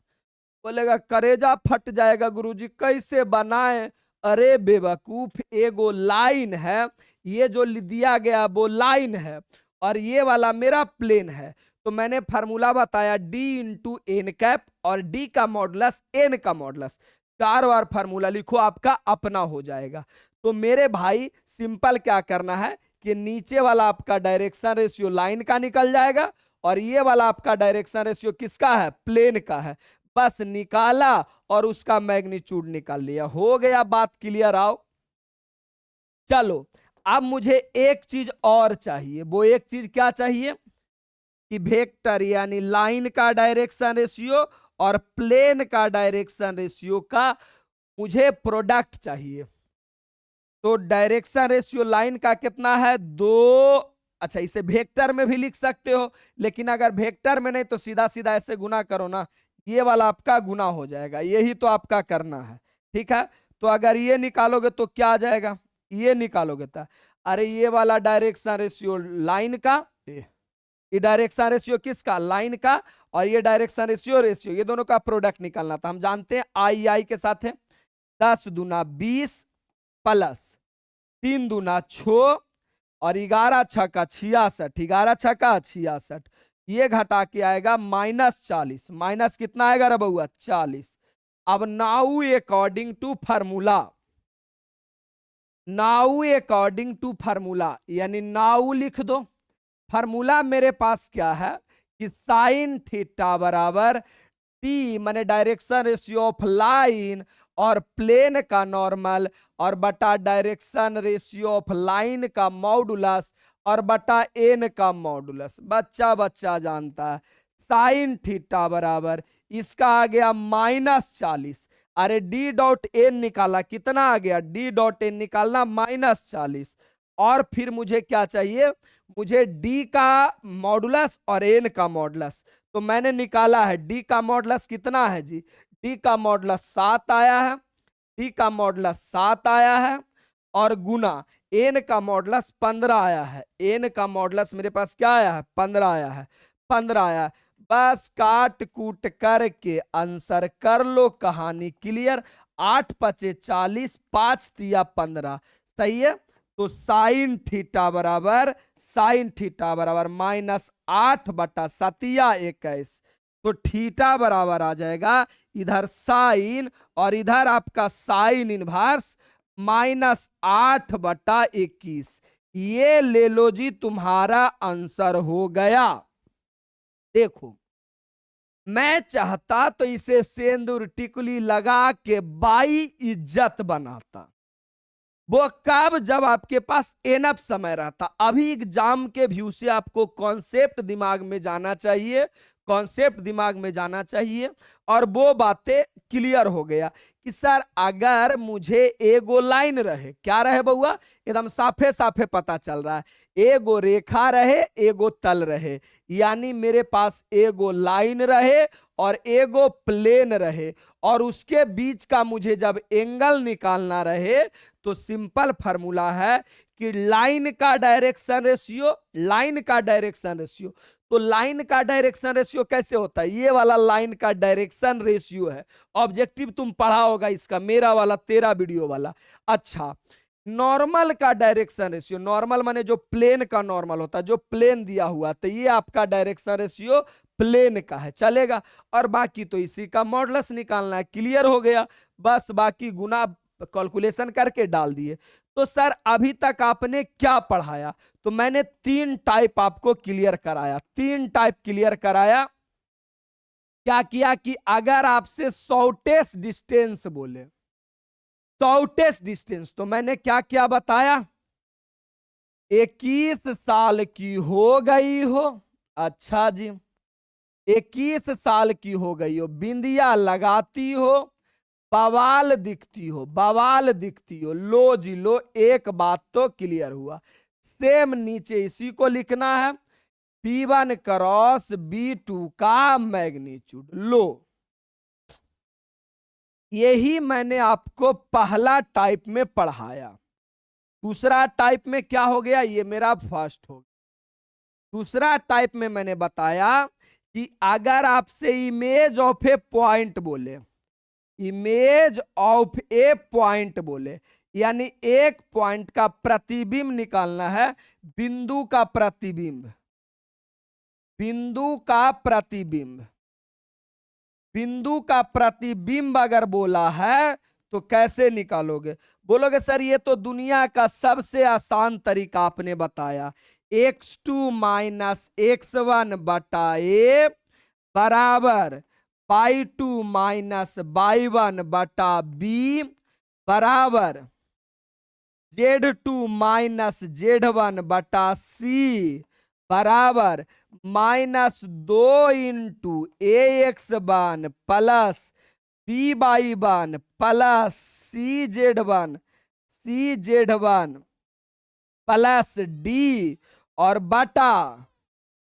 बोलेगा करेजा फट जाएगा गुरुजी, कैसे बनाए। अरे बेवकूफ, एगो लाइन है, ये जो दिया गया वो लाइन है, और ये वाला मेरा प्लेन है। तो मैंने फार्मूला बताया d इंटू एन कैप, और d का मॉडुलस n का मॉडुलस, 4 बार फार्मूला लिखो, आपका अपना हो जाएगा। तो मेरे भाई सिंपल क्या करना है कि नीचे वाला आपका डायरेक्शन रेशियो लाइन का निकल जाएगा, और ये वाला आपका डायरेक्शन रेशियो किसका है, प्लेन का है। बस निकाला और उसका मैग्नीट्यूड निकाल लिया, हो गया, बात क्लियर। आओ चलो अब मुझे एक चीज और चाहिए, वो एक चीज क्या चाहिए कि वेक्टर यानी लाइन का डायरेक्शन रेशियो और प्लेन का डायरेक्शन रेशियो का मुझे प्रोडक्ट चाहिए। तो डायरेक्शन रेशियो लाइन का कितना है, 2। अच्छा इसे वेक्टर में भी लिख सकते हो, लेकिन अगर वेक्टर में नहीं तो सीधा सीधा ऐसे गुना करो ना, ये वाला आपका गुना हो जाएगा, यही तो आपका करना है, ठीक है। तो अगर ये निकालोगे तो क्या आ जाएगा, ये निकालोगे तो अरे ये वाला डायरेक्शन रेशियो लाइन का, ये डायरेक्शन रेशियो किसका, लाइन का, और ये डायरेक्शन रेशियो ये दोनों का प्रोडक्ट निकालना था। हम जानते हैं आई आई के साथ है, 10 दूना 20 प्लस 3 दूना 6 और 11 6 का 66, 11 6 का 66, ये घटा के आएगा -40, माइनस कितना आएगा रे बउआ, 40। अब नाउ अकॉर्डिंग टू फार्मूला, यानी नाउ लिख दो। फार्मूला मेरे पास क्या है कि साइन थीटा बराबर टी माने डायरेक्शन रेशियो ऑफ लाइन और प्लेन का नॉर्मल, और बटा डायरेक्शन रेशियो ऑफ लाइन का मॉडुलस, और बटा एन का मॉडुलस। बच्चा बच्चा जानता है, साइन थीटा बराबर इसका आ गया -40। अरे डी डॉट एन निकाला, कितना आ गया, डी डॉट एन निकालना -40। और फिर मुझे क्या चाहिए, मुझे डी का मॉडुलस और एन का मॉडुलस। तो मैंने निकाला है, डी का मॉडुलस कितना है जी, डी का मॉडुलस 7 आया है, डी का मॉडुलस 7 आया है, और गुना एन का मॉडुलस 15 आया है। एन का मॉडुलस मेरे पास क्या आया है, 15 आया है, 15 आया है। बस काट कूट करके आंसर कर लो, कहानी क्लियर। 8 5 40, 5 तिया 15, सही है। तो साइन थीटा बराबर -8 बटा 7 तो थीटा बराबर आ जाएगा इधर साइन, और इधर आपका साइन इनवर्स -8 बटा 21। ये ले लो जी, तुम्हारा आंसर हो गया। देखो, मैं चाहता तो इसे सेंदूर टिकुली लगा के बाई इज्जत बनाता। वो कब, जब आपके पास एनफ समय रहता। अभी एग्जाम के व्यू से आपको कॉन्सेप्ट दिमाग में जाना चाहिए, कॉन्सेप्ट दिमाग में जाना चाहिए। और वो बातें क्लियर हो गया कि सर अगर मुझे एगो लाइन रहे, क्या रहे बउआ, एकदम साफे साफे पता चल रहा है, एगो रेखा रहे एगो तल रहे, यानी मेरे पास एगो लाइन रहे और एगो प्लेन रहे, और उसके बीच का मुझे जब एंगल निकालना रहे तो सिंपल फार्मूला है कि लाइन का डायरेक्शन रेशियो, लाइन का डायरेक्शन रेशियो। तो लाइन का डायरेक्शन रेशियो कैसे होता है, ये वाला लाइन का डायरेक्शन रेशियो है। ऑब्जेक्टिव तुम पढ़ा होगा इसका, मेरा वाला तेरा वीडियो वाला। अच्छा, नॉर्मल का डायरेक्शन रेशियो, नॉर्मल माने जो प्लेन का नॉर्मल होता है, जो प्लेन दिया हुआ, तो ये आपका डायरेक्शन रेशियो प्लेन का है, चलेगा। और बाकी तो इसी का मॉडुलस निकालना है, क्लियर हो गया। बस बाकी गुना कैलकुलेशन करके डाल दिए। तो सर अभी तक आपने क्या पढ़ाया, तो मैंने 3 टाइप आपको क्लियर कराया, 3 टाइप क्लियर कराया। क्या किया कि अगर आपसे शॉर्टेस्ट डिस्टेंस बोले, शॉर्टेस्ट डिस्टेंस, तो मैंने क्या क्या बताया, 21 साल की हो गई हो, अच्छा जी, 21 साल की हो गई हो, बिंदिया लगाती हो, बवाल दिखती हो, बवाल दिखती हो, लो जी लो, एक बात तो क्लियर हुआ। सेम नीचे इसी को लिखना है, P1 क्रॉस B2 का मैग्नीट्यूड लो। यही मैंने आपको पहला टाइप में पढ़ाया। दूसरा टाइप में क्या हो गया, ये मेरा फर्स्ट हो गया। दूसरा टाइप में मैंने बताया कि अगर आपसे इमेज ऑफ ए पॉइंट बोले, इमेज ऑफ ए पॉइंट बोले, यानी एक पॉइंट का प्रतिबिंब निकालना है, बिंदु का प्रतिबिंब, बिंदु का प्रतिबिंब, बिंदु का प्रतिबिंब अगर बोला है तो कैसे निकालोगे, बोलोगे सर ये तो दुनिया का सबसे आसान तरीका आपने बताया, x2 माइनस x1 बटा ए बराबर y2 माइनस y1 बटा बी बराबर z2 माइनस z1 बटा सी बराबर -2 into ax1 plus b/1 plus cz1 plus D और बटा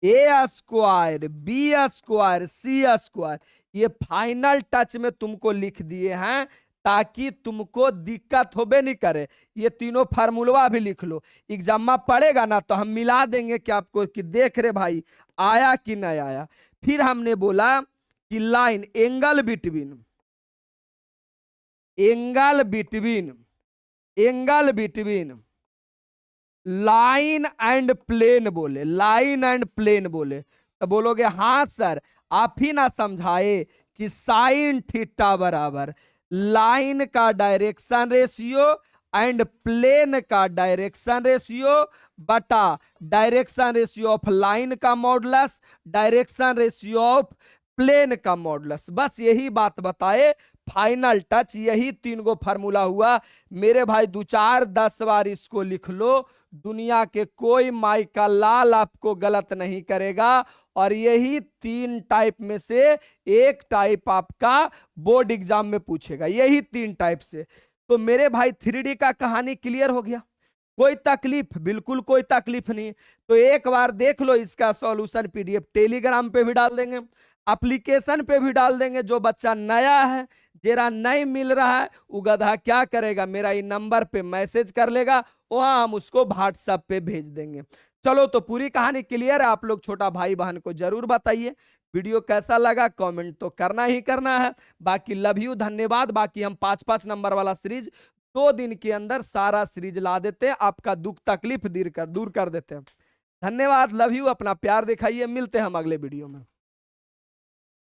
a square B square C square. ये फाइनल टच में तुमको लिख दिए हैं ताकि तुमको दिक्कत होबे नहीं करे। ये तीनों फार्मूला भी लिख लो, एग्जाम में पड़ेगा ना तो हम मिला देंगे कि आपको कि देख रहे भाई आया कि नहीं आया। फिर हमने बोला कि line, angle between, angle between, angle between line and plane बोले, लाइन एंड प्लेन बोले तो बोलोगे हाँ सर आप ही ना समझाए कि साइन थीटा बराबर लाइन का डायरेक्शन रेशियो एंड प्लेन का डायरेक्शन रेशियो बटा डायरेक्शन रेशियो ऑफ लाइन का modulus, direction ratio of plane का मॉडुलस। बस यही बात बताए, फाइनल टच यही 3 गो फार्मूला हुआ मेरे भाई। 2-4-10 बार इसको लिख लो, दुनिया के कोई माई का लाल आपको गलत नहीं करेगा। और यही 3 टाइप में से एक टाइप आपका बोर्ड एग्जाम में पूछेगा, यही 3 टाइप से। तो मेरे भाई 3D का कहानी क्लियर हो गया, कोई तकलीफ, बिल्कुल कोई तकलीफ नहीं। तो एक बार देख लो, इसका सॉल्यूशन PDF टेलीग्राम पे भी डाल देंगे, एप्लीकेशन पे भी डाल देंगे। जो बच्चा नया है, जेरा नहीं मिल रहा है, वो गधा क्या करेगा, मेरा ये नंबर पे मैसेज कर लेगा, वहां हम उसको व्हाट्सएप पे भेज देंगे। चलो तो पूरी कहानी क्लियर है। आप लोग छोटा भाई बहन को जरूर बताइए वीडियो कैसा लगा, कमेंट तो करना ही करना है। बाकी लव यू, धन्यवाद। बाकी हम 5-5 नंबर वाला सीरीज 2 दिन के अंदर सारा सीरीज ला देते हैं, आपका दुख तकलीफ दूर कर देते हैं। धन्यवाद, लव यू, अपना प्यार दिखाइए, मिलते हैं हम अगले वीडियो में।